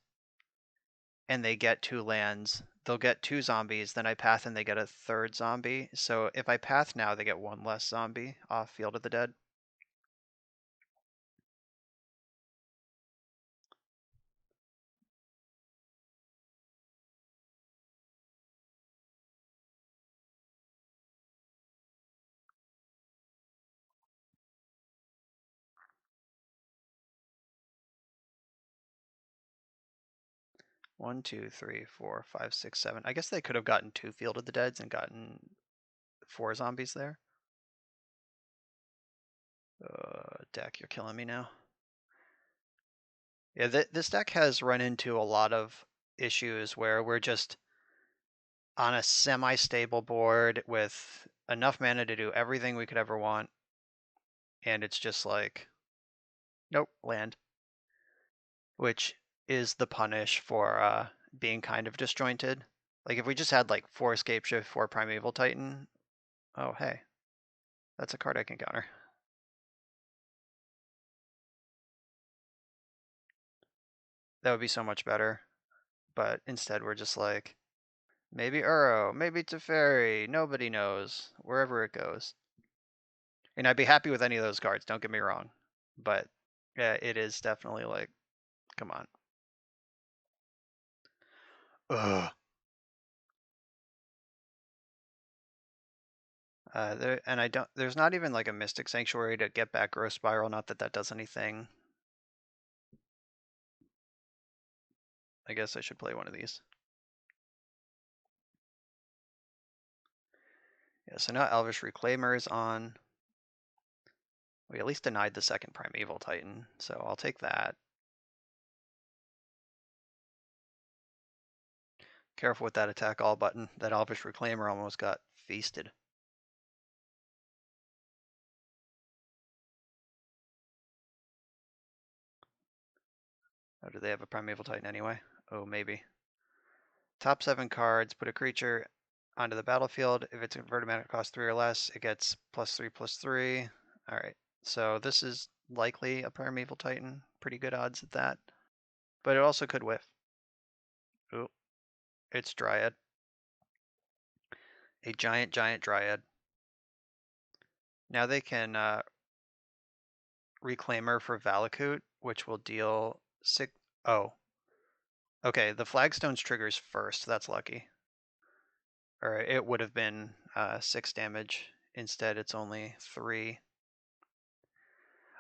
and they get 2 lands, they'll get 2 zombies, then I path and they get a 3rd zombie. So if I path now, they get 1 less zombie off Field of the Dead. One, two, three, four, five, six, seven. I guess they could have gotten 2 Field of the Deads and gotten 4 zombies there. Deck, you're killing me now. Yeah, this deck has run into a lot of issues where we're just on a semi-stable board with enough mana to do everything we could ever want, and it's just like, nope, land. Which is the punish for being kind of disjointed. Like if we just had like 4 Scapeshift, 4 Primeval Titan, oh hey, that's a card I can counter. That would be so much better. But instead we're just like, maybe Uro, maybe Teferi, nobody knows, wherever it goes. And I'd be happy with any of those cards, don't get me wrong. But yeah, it is definitely like, come on. Ugh. And I don't. There's not even like a Mystic Sanctuary to get back Growth Spiral. Not that that does anything. I guess I should play one of these. Yeah. So now Elvish Reclaimer is on. We at least denied the second Primeval Titan, so I'll take that. Careful with that attack all button. That Elvish Reclaimer almost got feasted. Oh, do they have a Primeval Titan anyway? Oh, maybe. Top 7 cards, put a creature onto the battlefield. If it's converted mana cost 3 or less, it gets +3/+3. Alright, so this is likely a Primeval Titan. Pretty good odds at that. But it also could whiff. Ooh, it's Dryad. A giant Dryad. Now they can Reclaimer for Valakut, which will deal 6. Oh, okay. The Flagstones triggers first. That's lucky. Or it would have been 6 damage. Instead, it's only 3.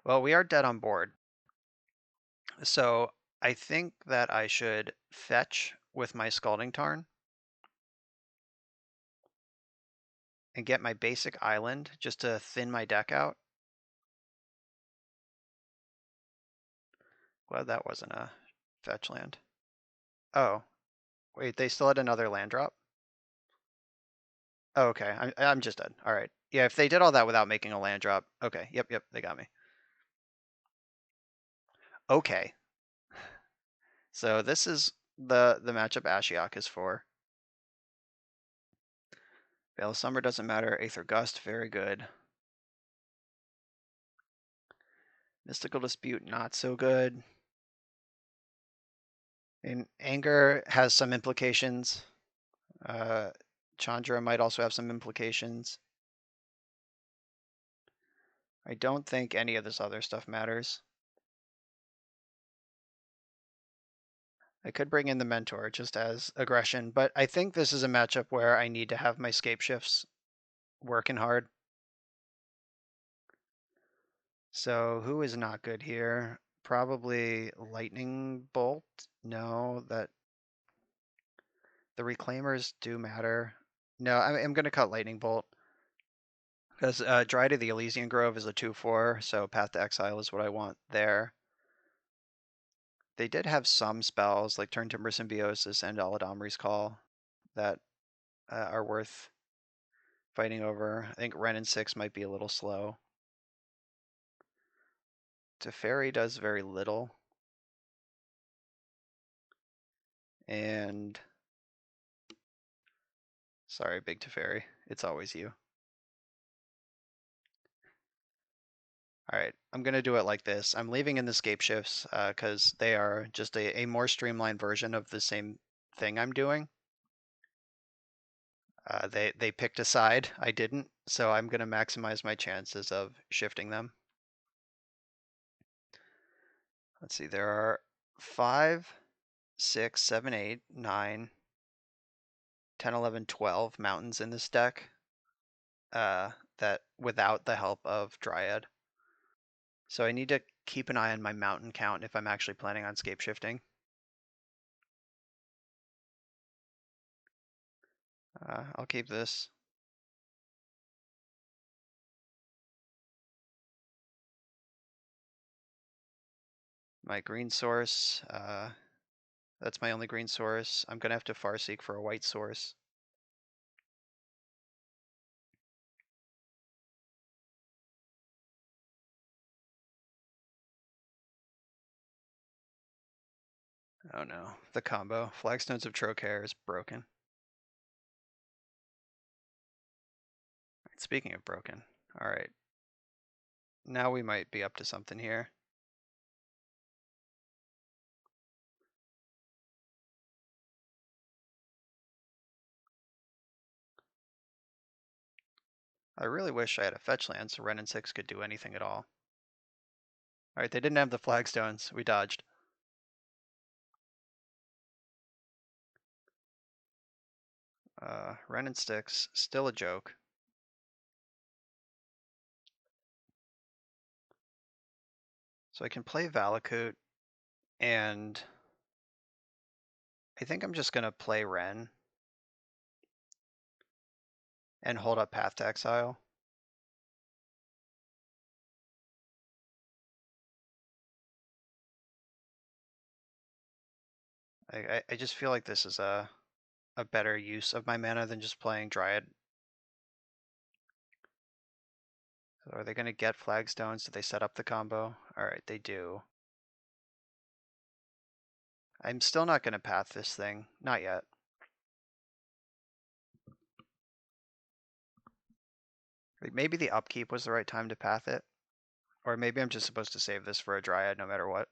Well, we are dead on board. So I think that I should fetch with my Scalding Tarn and get my basic island just to thin my deck out. Well, that wasn't a fetch land. Oh, wait, they still had another land drop? Oh, okay, I'm just dead. All right. Yeah, if they did all that without making a land drop, okay, yep, they got me. Okay. So this is the matchup Ashiok is for. Veil of Summer doesn't matter. Aether Gust, very good. Mystical Dispute, not so good. And Anger has some implications. Chandra might also have some implications. I don't think any of this other stuff matters. I could bring in the Mentor just as aggression, but I think this is a matchup where I need to have my Scapeshifts working hard. So who is not good here? Probably Lightning Bolt. No, that the Reclaimers do matter. No, I'm going to cut Lightning Bolt. Because Dryad of the Elysian Grove is a 2/4, so Path to Exile is what I want there. They did have some spells, like Turn Timber Symbiosis and Aladomri's Call, that are worth fighting over. I think Ren and 6 might be a little slow. Teferi does very little. And sorry, Big Teferi, it's always you. All right, I'm gonna do it like this. I'm leaving in the Scapeshifts because they are just a more streamlined version of the same thing I'm doing. They picked a side, I didn't, so I'm gonna maximize my chances of shifting them. Let's see, there are 5, 6, 7, 8, 9, 10, 11, 12 mountains in this deck that without the help of Dryad. So I need to keep an eye on my mountain count if I'm actually planning on scape shifting. I'll keep this. My green source, that's my only green source. I'm gonna have to Farseek for a white source. Oh no, the combo. Flagstones of Trocaire is broken. Speaking of broken, all right. Now we might be up to something here. I really wish I had a fetch land so Ren and 6 could do anything at all. Alright, they didn't have the flagstones. We dodged. Ren and Sticks, still a joke. So I can play Valakut, and I think I'm just gonna play Ren and hold up Path to Exile. I just feel like this is a better use of my mana than just playing Dryad. So are they gonna get flagstones? Do they set up the combo? Alright, they do. I'm still not gonna path this thing. Not yet. Maybe the upkeep was the right time to path it. Or maybe I'm just supposed to save this for a Dryad no matter what.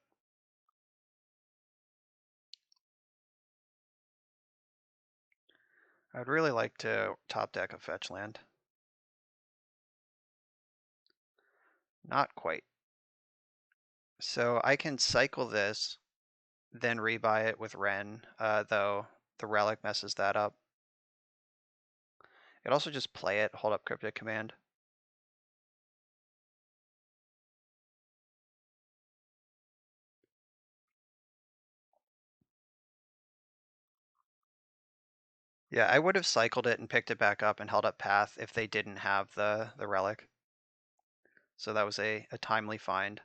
I'd really like to top deck a fetch land. Not quite. So I can cycle this, then rebuy it with Ren, though the relic messes that up. I could also just play it, hold up Cryptic Command. Yeah, I would have cycled it and picked it back up and held up Path if they didn't have the relic. So that was a timely find.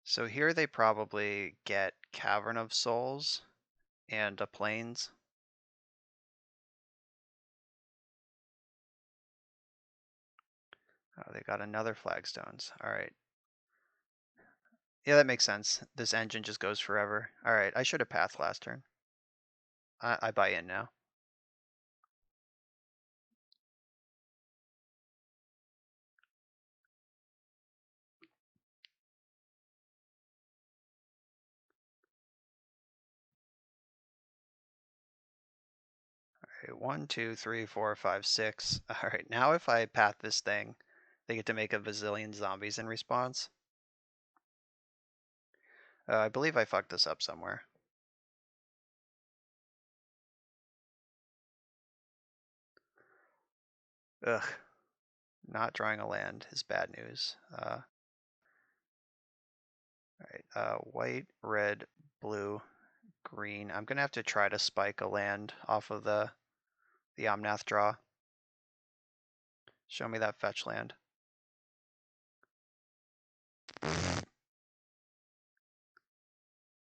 So here they probably get Cavern of Souls and a Plains. Oh, they got another Flagstones. All right. Yeah, that makes sense. This engine just goes forever. All right, I should have Path last turn. I buy in now. Okay, 1, 2, 3, 4, 5, 6. All right, now if I path this thing, they get to make a bazillion zombies in response. I believe I fucked this up somewhere. Ugh, not drawing a land is bad news. All right, white, red, blue, green. I'm gonna have to try to spike a land off of the Omnath draw. Show me that fetch land.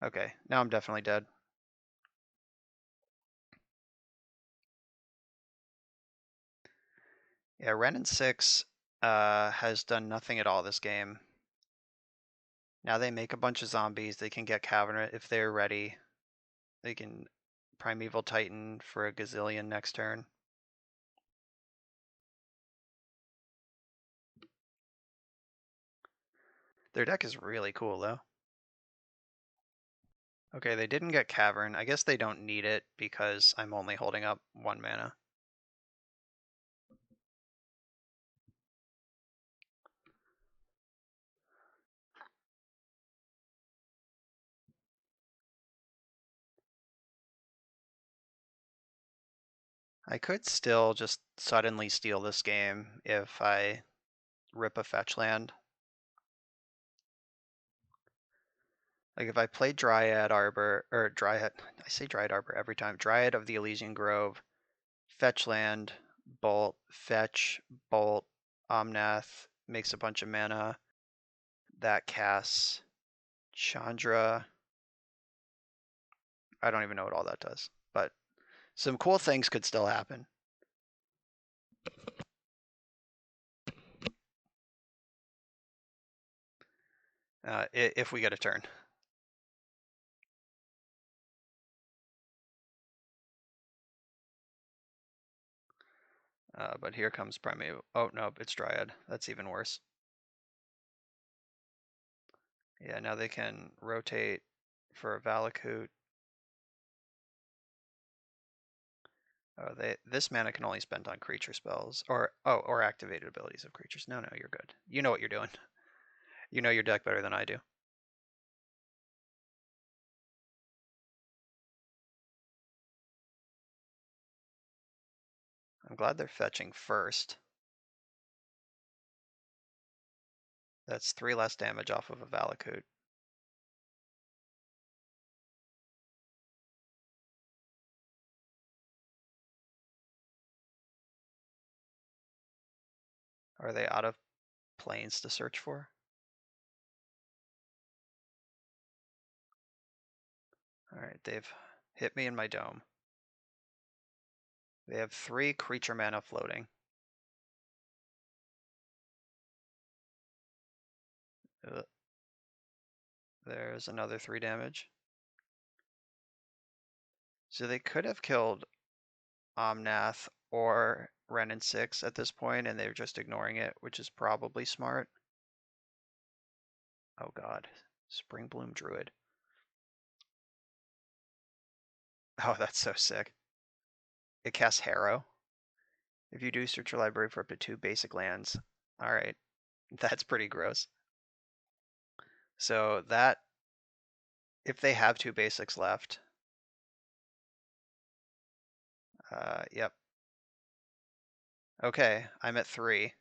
Okay, now I'm definitely dead. Yeah, Ren and 6 has done nothing at all this game. Now they make a bunch of zombies. They can get Cabinet if they're ready. They can Primeval Titan for a gazillion next turn. Their deck is really cool though. Okay, they didn't get Cavern. I guess they don't need it because I'm only holding up 1 mana. I could still just suddenly steal this game if I rip a fetch land. Like if I play Dryad Arbor, or Dryad, I say Dryad Arbor every time, Dryad of the Elysian Grove, fetch land, bolt, fetch, bolt, Omnath, makes a bunch of mana, that casts Chandra. I don't even know what all that does, but some cool things could still happen. If we get a turn. But here comes Primeval. Oh, no, it's Dryad. That's even worse. Yeah, now they can rotate for a Valakut. Oh, this mana can only spend on creature spells or activated abilities of creatures. No, you're good. You know what you're doing. You know your deck better than I do. I'm glad they're fetching first. That's 3 less damage off of a Valakut. Are they out of planes to search for? All right, they've hit me in my dome. They have 3 creature mana floating. There's another 3 damage. So they could have killed Omnath or Ren and 6 at this point, and they're just ignoring it, which is probably smart. Oh god, Springbloom Druid. Oh, that's so sick. It casts Harrow. If you do, search your library for up to 2 basic lands. All right, that's pretty gross. So that, if they have 2 basics left, yep. Okay, I'm at 3.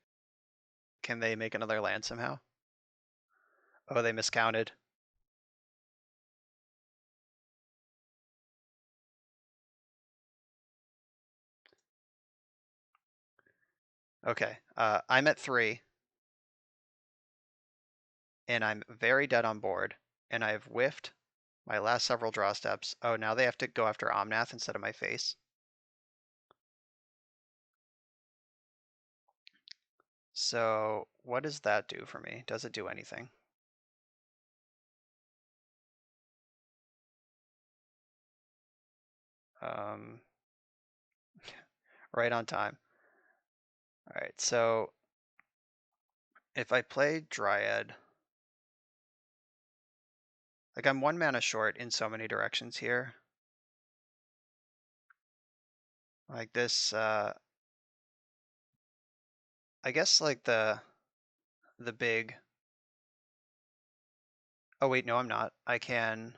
Can they make another land somehow? Oh, they miscounted. Okay, I'm at 3, and I'm very dead on board, and I've whiffed my last several draw steps. Oh, now they have to go after Omnath instead of my face. So what does that do for me? Does it do anything? Um, right on time. All right, so if I play Dryad, like I'm 1 mana short in so many directions here. Like this, I guess like the big. Oh wait, no, I'm not. I can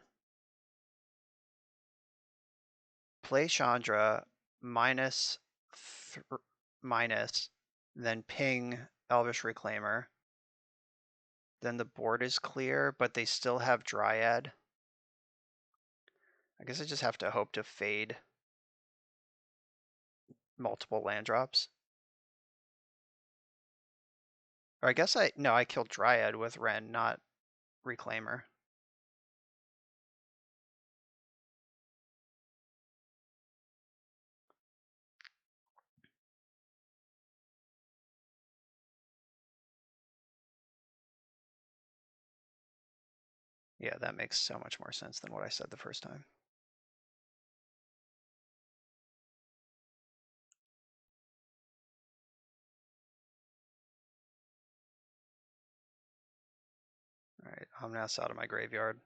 play Chandra minus minus, then ping Elvish Reclaimer. Then the board is clear, but they still have Dryad. I guess I just have to hope to fade multiple land drops. Or I guess no, I killed Dryad with Ren, not Reclaimer. Yeah, that makes so much more sense than what I said the first time. All right, Omnath's out of my graveyard.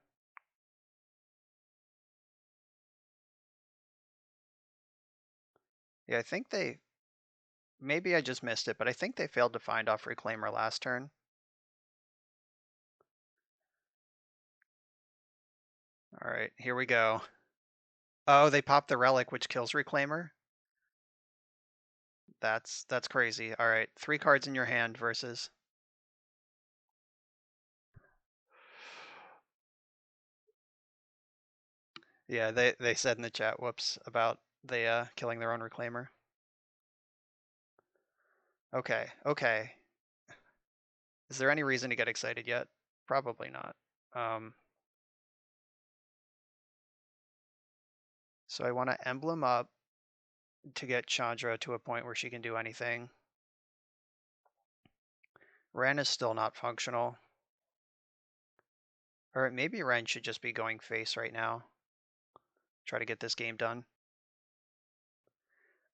Yeah, I think they, maybe I just missed it, but I think they failed to find off Reclaimer last turn. All right, here we go. Oh, they popped the Relic, which kills Reclaimer. That's crazy. All right, 3 cards in your hand versus. Yeah, they said in the chat, whoops, about they killing their own Reclaimer. Okay, okay. Is there any reason to get excited yet? Probably not. So I want to emblem up to get Chandra to a point where she can do anything. Ren is still not functional. Or maybe Ren should just be going face right now. Try to get this game done.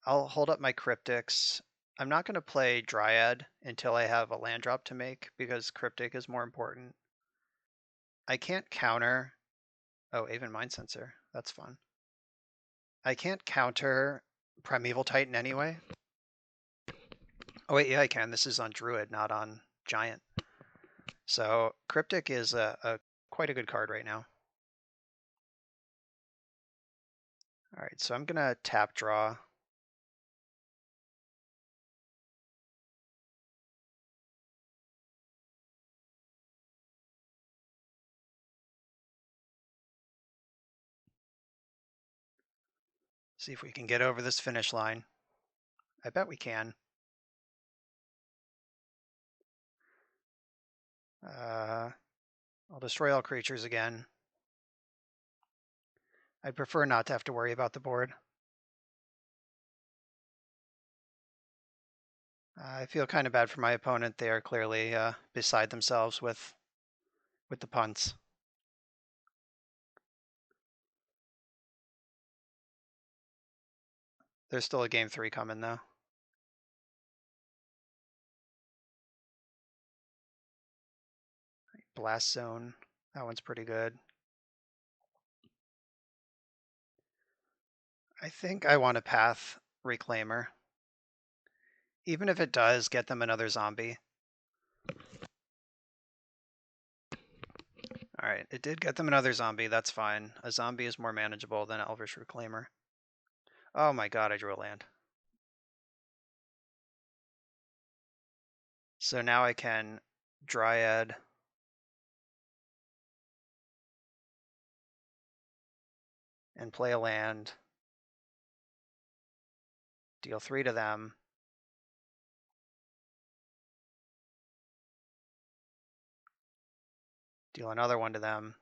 I'll hold up my Cryptics. I'm not going to play Dryad until I have a land drop to make because Cryptic is more important. I can't counter. Oh, Aven Mind Sensor. That's fun. I can't counter Primeval Titan anyway. Oh wait, yeah, I can. This is on Druid, not on Giant. So Cryptic is a quite a good card right now. All right, so I'm gonna tap draw. See if we can get over this finish line. I bet we can. I'll destroy all creatures again. I'd prefer not to have to worry about the board. I feel kind of bad for my opponent. They are clearly beside themselves with the punts. There's still a game 3 coming though. Blast Zone. That one's pretty good. I think I want to path Reclaimer. Even if it does get them another zombie. Alright, it did get them another zombie, that's fine. A zombie is more manageable than Elvish Reclaimer. Oh my god, I drew a land. So now I can Dryad and play a land, deal 3 to them, deal another one to them,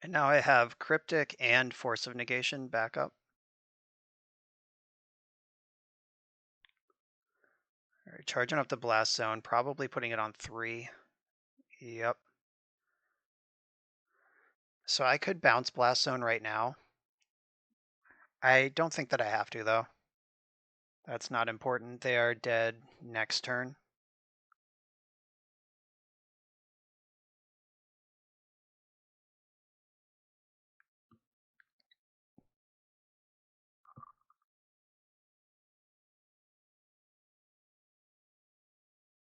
and now I have Cryptic and Force of Negation backup. All right, charging up the Blast Zone, probably putting it on 3. Yep. So I could bounce Blast Zone right now. I don't think that I have to, though. That's not important. They are dead next turn.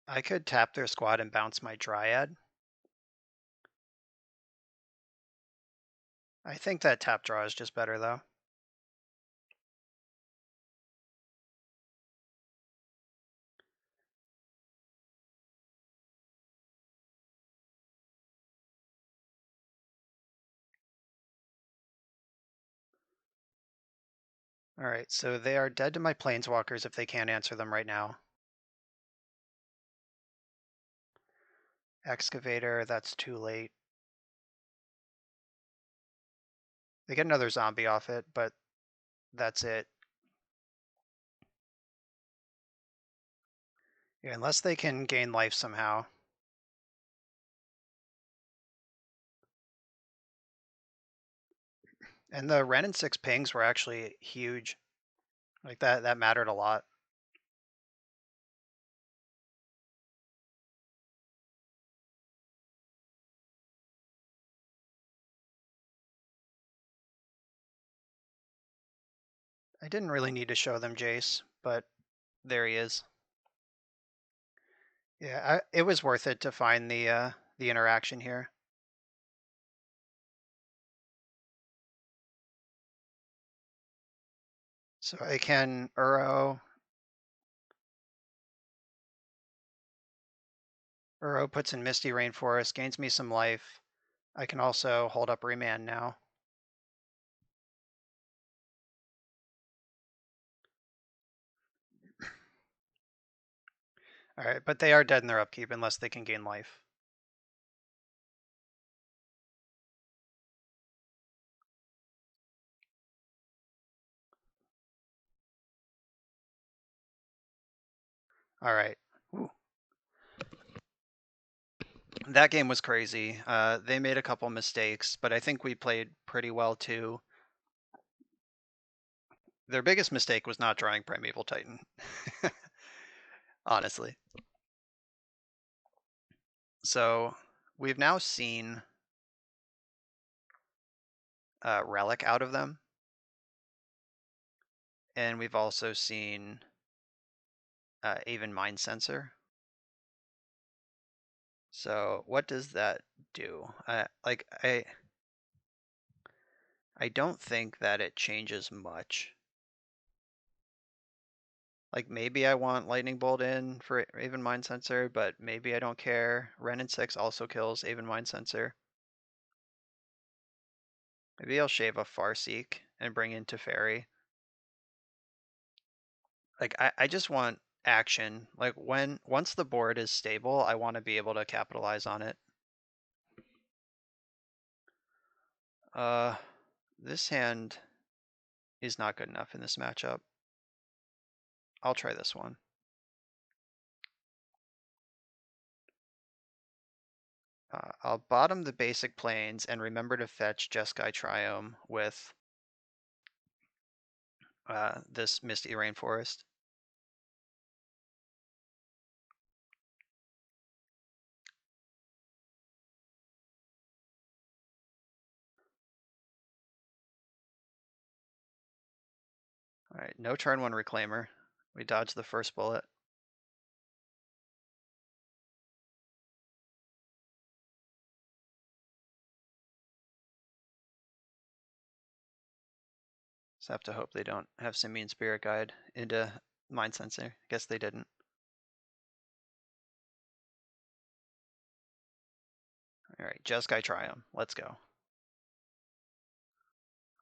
I could tap their squad and bounce my Dryad. I think that tap draw is just better, though. All right, so they are dead to my Planeswalkers if they can't answer them right now. Excavator, that's too late. They get another zombie off it, but that's it. Yeah, unless they can gain life somehow. And the Ren and 6 pings were actually huge. Like that mattered a lot. I didn't really need to show them Jace, but there he is. Yeah, it was worth it to find the interaction here. So I can Uro. Uro puts in Misty Rainforest, gains me some life. I can also hold up Remand now. All right, but they are dead in their upkeep unless they can gain life. All right. Ooh. That game was crazy. They made a couple mistakes, but I think we played pretty well too. Their biggest mistake was not drawing Primeval Titan. Honestly. So we've now seen Relic out of them. And we've also seen Aven Mind Sensor. So what does that do? I don't think that it changes much. Like maybe I want Lightning Bolt in for Aven Mind Sensor, but maybe I don't care. Ren and 6 also kills Aven Mind Sensor. Maybe I'll shave off Farseek and bring in Teferi. Like I just want action. Like once the board is stable, I want to be able to capitalize on it. This hand is not good enough in this matchup. I'll try this one. I'll bottom the basic planes and remember to fetch Jeskai Triome with this Misty Rainforest. All right, no turn 1 Reclaimer. We dodged the first bullet. Just have to hope they don't have Simian Spirit Guide into Mind Sensor. Guess they didn't. Alright, Jeskai Triumph. Let's go.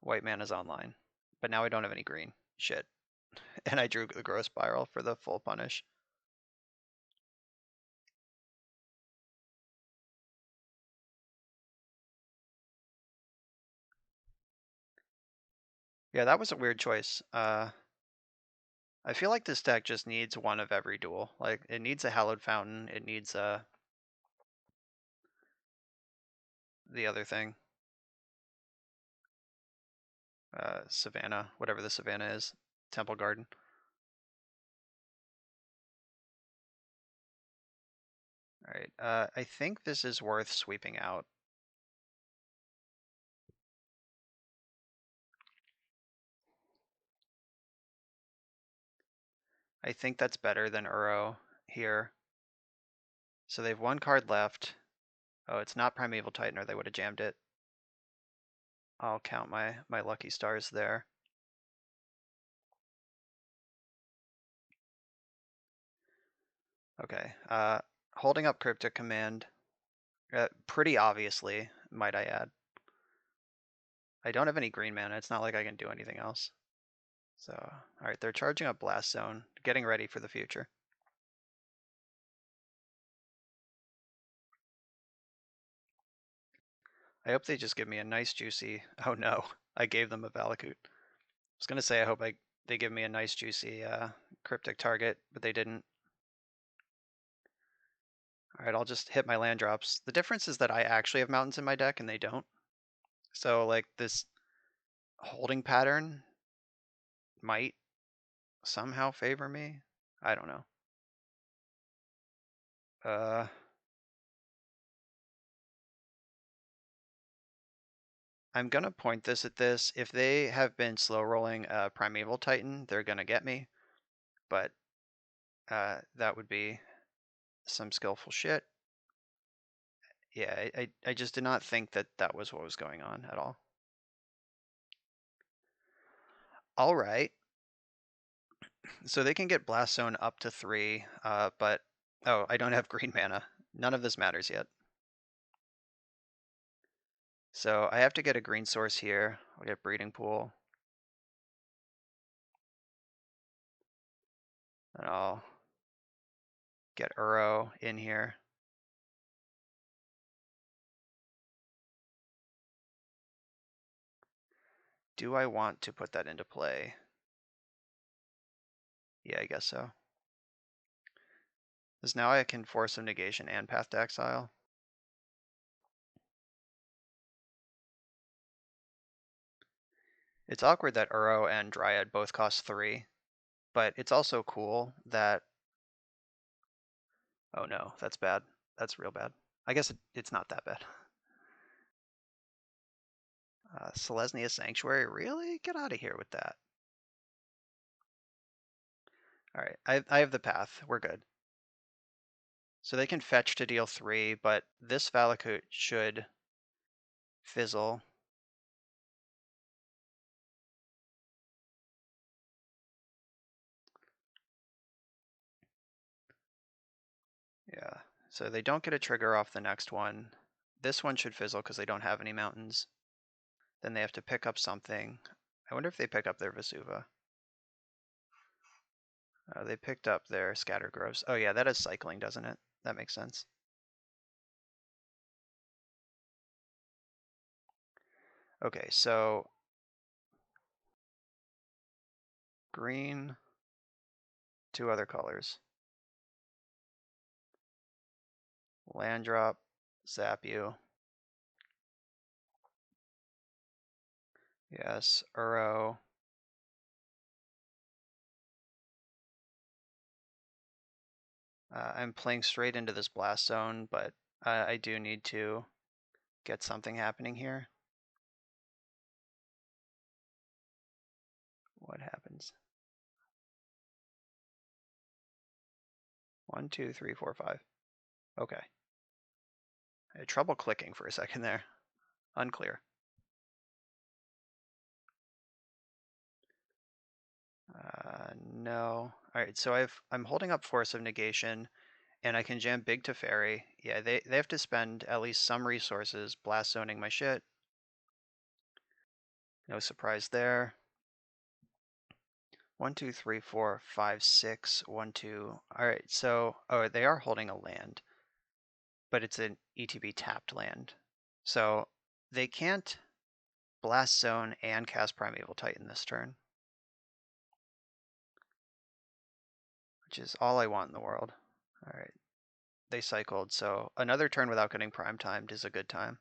White Mana's online. But now I don't have any green. Shit. And I drew the Growth Spiral for the full punish. Yeah, that was a weird choice. I feel like this deck just needs one of every duel. Like, it needs a Hallowed Fountain, it needs the other thing. Savannah, whatever the Savannah is. Temple Garden. Alright, I think this is worth sweeping out. I think that's better than Uro here. So they have one card left. Oh, it's not Primeval Titan or they would have jammed it. I'll count my lucky stars there. Okay, holding up Cryptic Command, pretty obviously, might I add. I don't have any green mana, it's not like I can do anything else. So, alright, they're charging up Blast Zone, getting ready for the future. I hope they just give me a nice juicy, oh no, I gave them a Valakut. I was gonna say I hope they give me a nice juicy Cryptic target, but they didn't. Alright, I'll just hit my land drops. The difference is that I actually have mountains in my deck and they don't. So like this holding pattern might somehow favor me. I don't know. I'm gonna point this at this. If they have been slow rolling Primeval Titan, they're gonna get me. But that would be some skillful shit. Yeah, I just did not think that that was what was going on at all. All right. So they can get Blast Zone up to 3, but oh, I don't have green mana. None of this matters yet. So I have to get a green source here. I'll get Breeding Pool. And I'll get Uro in here. Do I want to put that into play? Yeah, I guess so. Because now I can force some negation and path to exile. It's awkward that Uro and Dryad both cost 3, but it's also cool that... Oh no, that's bad. That's real bad. I guess it's not that bad. Selesnya Sanctuary? Really? Get out of here with that. Alright, I have the path. We're good. So they can fetch to deal 3, but this Valakut should fizzle. Yeah, so they don't get a trigger off the next one. This one should fizzle because they don't have any mountains. Then they have to pick up something. I wonder if they pick up their Vesuva. They picked up their Scatter Groves. Oh yeah, that is cycling, doesn't it? That makes sense. Okay, so green, 2 other colors. Land drop, zap you. Yes, Uro. I'm playing straight into this blast zone, but I do need to get something happening here. What happens? 1, 2, 3, 4, 5. Okay. I had trouble clicking for a second there. Unclear. No. All right, so I'm holding up Force of Negation, and I can jam Big Teferi. Yeah, they have to spend at least some resources blast zoning my shit. No surprise there. 1, 2, 3, 4, 5, 6. 1, 2. All right, so they are holding a land, but it's an ETB tapped land, so they can't blast zone and cast Primeval Titan this turn, which is all I want in the world. All right, they cycled, so another turn without getting prime timed is a good time.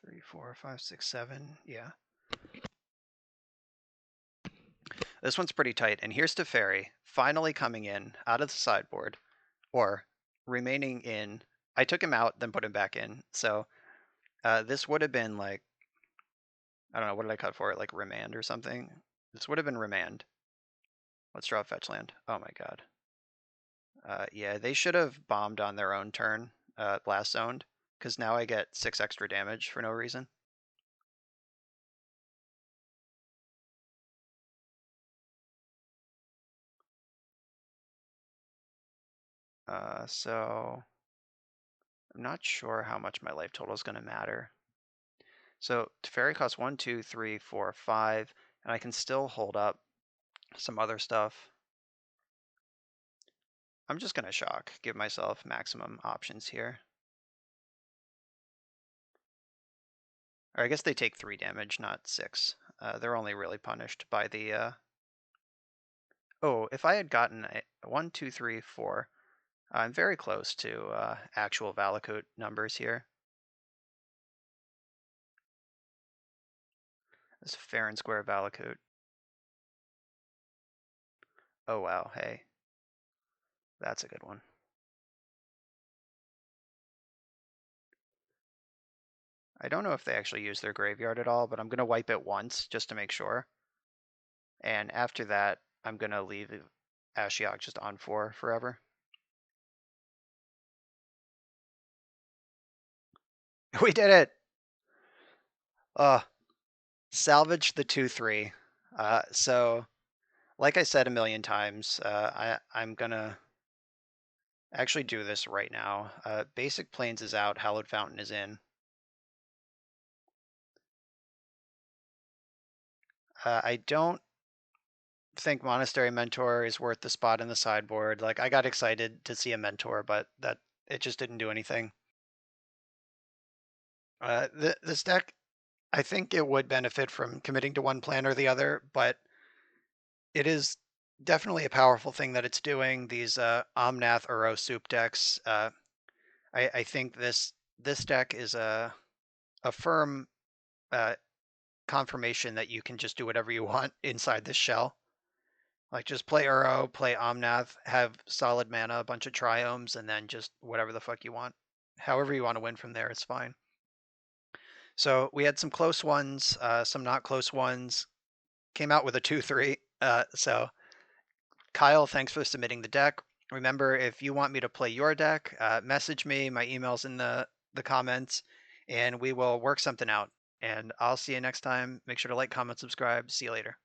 Three, 4, 5, 6, 7. Yeah. This one's pretty tight. And here's Teferi finally coming in out of the sideboard, or remaining in. I took him out, then put him back in. So this would have been like, I don't know, what did I cut for it? Like remand or something? This would have been remand. Let's draw a fetch land. Oh my god. Yeah, they should have bombed on their own turn, blast zoned, because now I get 6 extra damage for no reason. So I'm not sure how much my life total is going to matter. So Teferi costs 1, 2, 3, 4, 5, and I can still hold up some other stuff. I'm just going to shock, give myself maximum options here. Or I guess they take 3 damage, not 6. They're only really punished by the... Oh, if I had gotten 1, 2, 3, 4, I'm very close to actual Valakut numbers here. This fair and square Valakut. Oh wow, hey. That's a good one. I don't know if they actually use their graveyard at all, but I'm going to wipe it once just to make sure. And after that, I'm going to leave Ashiok just on 4 forever. We did it! Salvage the 2-3. So, like I said a million times, I'm going to actually do this right now. Basic Plains is out, Hallowed Fountain is in. I don't think Monastery Mentor is worth the spot in the sideboard. Like, I got excited to see a Mentor, but it just didn't do anything. This deck, I think it would benefit from committing to one plan or the other, but it is definitely a powerful thing that it's doing. These Omnath Uro soup decks, I think this deck is a firm confirmation that you can just do whatever you want inside this shell. Like just play Uro, play Omnath, have solid mana, a bunch of triomes, and then just whatever the fuck you want. However you want to win from there, it's fine. So we had some close ones, some not close ones. Came out with a 2-3. So Kyle, thanks for submitting the deck. Remember, if you want me to play your deck, message me. My email's in the comments, and we will work something out. And I'll see you next time. Make sure to like, comment, subscribe. See you later.